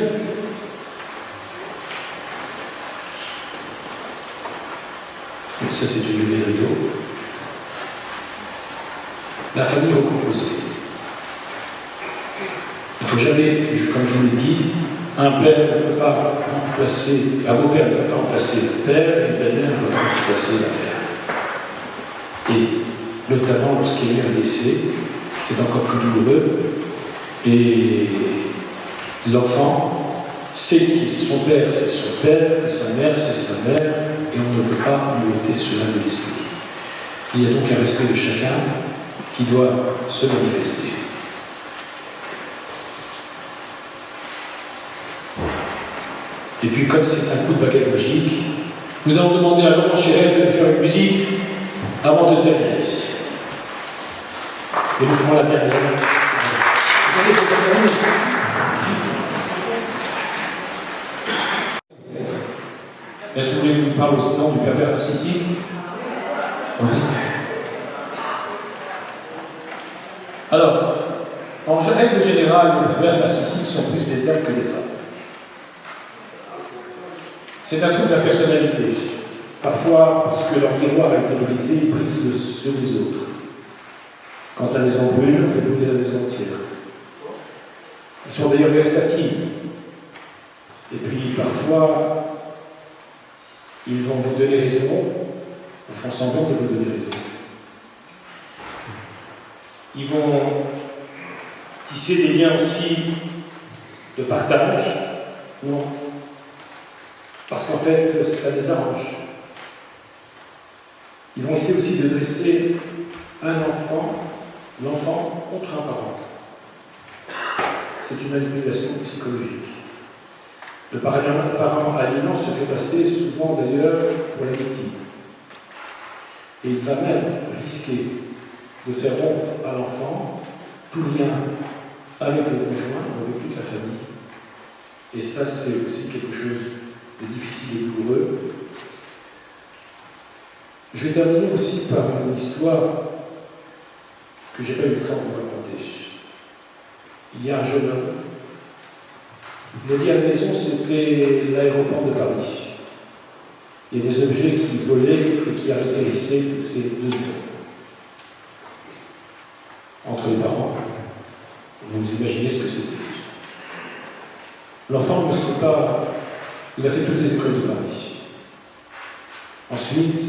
Donc ça, c'est une idée rideau. La famille recomposée. Il ne faut jamais, comme je vous l'ai dit, un père ne peut pas remplacer, un beau-père ne peut pas remplacer le père, et une belle-mère ne peut pas remplacer la mère. Et notamment lorsqu'il y a un décès, c'est encore plus douloureux. Et l'enfant sait que son père, c'est son père, que sa mère, c'est sa mère, et on ne peut pas lui ôter cela de l'esprit. Il y a donc un respect de chacun qui doit se manifester. Et puis, comme c'est un coup de baguette magique, nous allons demander à Laurent Chérel de faire une musique avant de terminer. Et nous ferons la dernière. Regardez, c'est la dernière. Est-ce que vous voulez que je vous parle aussi du pervers narcissique? Oui. Alors, en règle générale, les pervers narcissiques sont plus des hommes que des femmes. C'est un trouble de la personnalité. Parfois, parce que leur miroir a été brisé, ils brisent ceux des autres. Quand la maison brûle, on fait brûler la maison entière. Ils sont d'ailleurs versatiles. Et puis, parfois, ils vont vous donner raison, ou font semblant de vous donner raison. Ils vont tisser des liens aussi de partage, non? Parce qu'en fait, ça les arrange. Ils vont essayer aussi de dresser l'enfant contre un parent. C'est une manipulation psychologique. Le parent aliénant se fait passer souvent d'ailleurs pour la victime. Et il va même risquer de faire rompre à l'enfant tout lien avec le conjoint, avec toute la famille. Et ça, c'est aussi quelque chose de difficile et douloureux. Je vais terminer aussi par une histoire que je n'ai pas eu le temps de vous raconter. Il y a un jeune homme. Il a dit à la maison, c'était l'aéroport de Paris. Il y a des objets qui volaient et qui atterrissaient toutes les 2 secondes. Entre les parents, vous imaginez ce que c'était. L'enfant ne sait pas, il a fait toutes les écoles de Paris. Ensuite,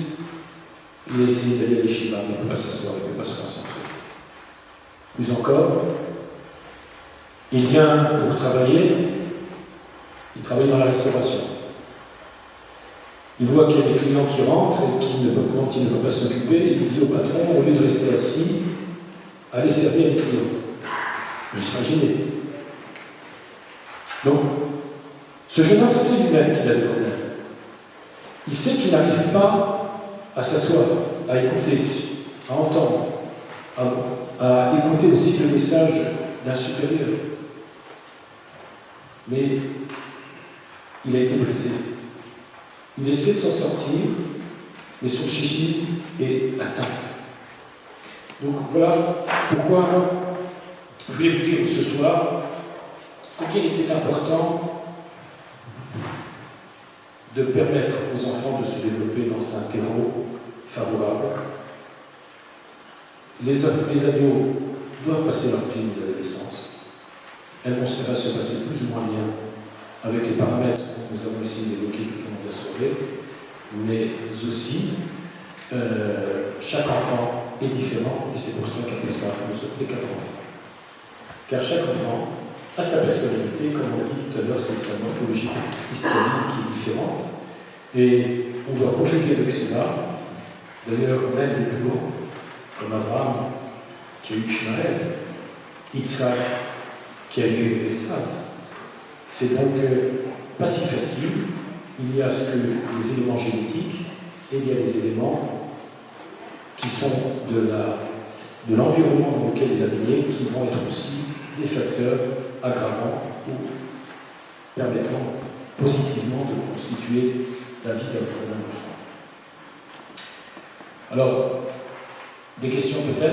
il a essayé d'aller à l'Yeshiva, mais il ne peut pas s'asseoir, il ne peut pas se concentrer. Plus encore, il vient pour travailler, il travaille dans la restauration. Il voit qu'il y a des clients qui rentrent et dont il ne peut pas s'occuper, et il dit au patron, au lieu de rester assis, allez servir les clients. Vous imaginez. Donc, ce jeune homme sait lui-même qu'il a des problèmes. Il sait qu'il n'arrive pas à s'asseoir, à écouter, à entendre, à écouter aussi le message d'un supérieur. Mais il a été brisé. Il essaie de s'en sortir, mais son chichi est atteint. Donc voilà pourquoi je voulais vous dire ce soir combien il était important de permettre aux enfants de se développer dans un terreau favorable. Les ados doivent passer leur crise d'adolescence. Elle va se passer plus ou moins bien avec les paramètres que nous avons essayé d'évoquer tout au long de la soirée, mais aussi chaque enfant est différent, et c'est pour ça qu'après ça, on se fait 4 enfants. Car chaque enfant a sa personnalité, comme on l'a dit tout à l'heure, c'est sa morphologie historique qui est différente, et on doit conjuguer avec cela. D'ailleurs, même les plus grands, comme Abraham, qui a eu Ishmaël, Yitzhak, qui a eu Esav. C'est donc pas si facile. Il y a les éléments génétiques et il y a les éléments qui sont de l'environnement dans lequel il a baigné, qui vont être aussi des facteurs aggravants ou permettant positivement de constituer la vie d'un enfant. Alors, des questions peut-être?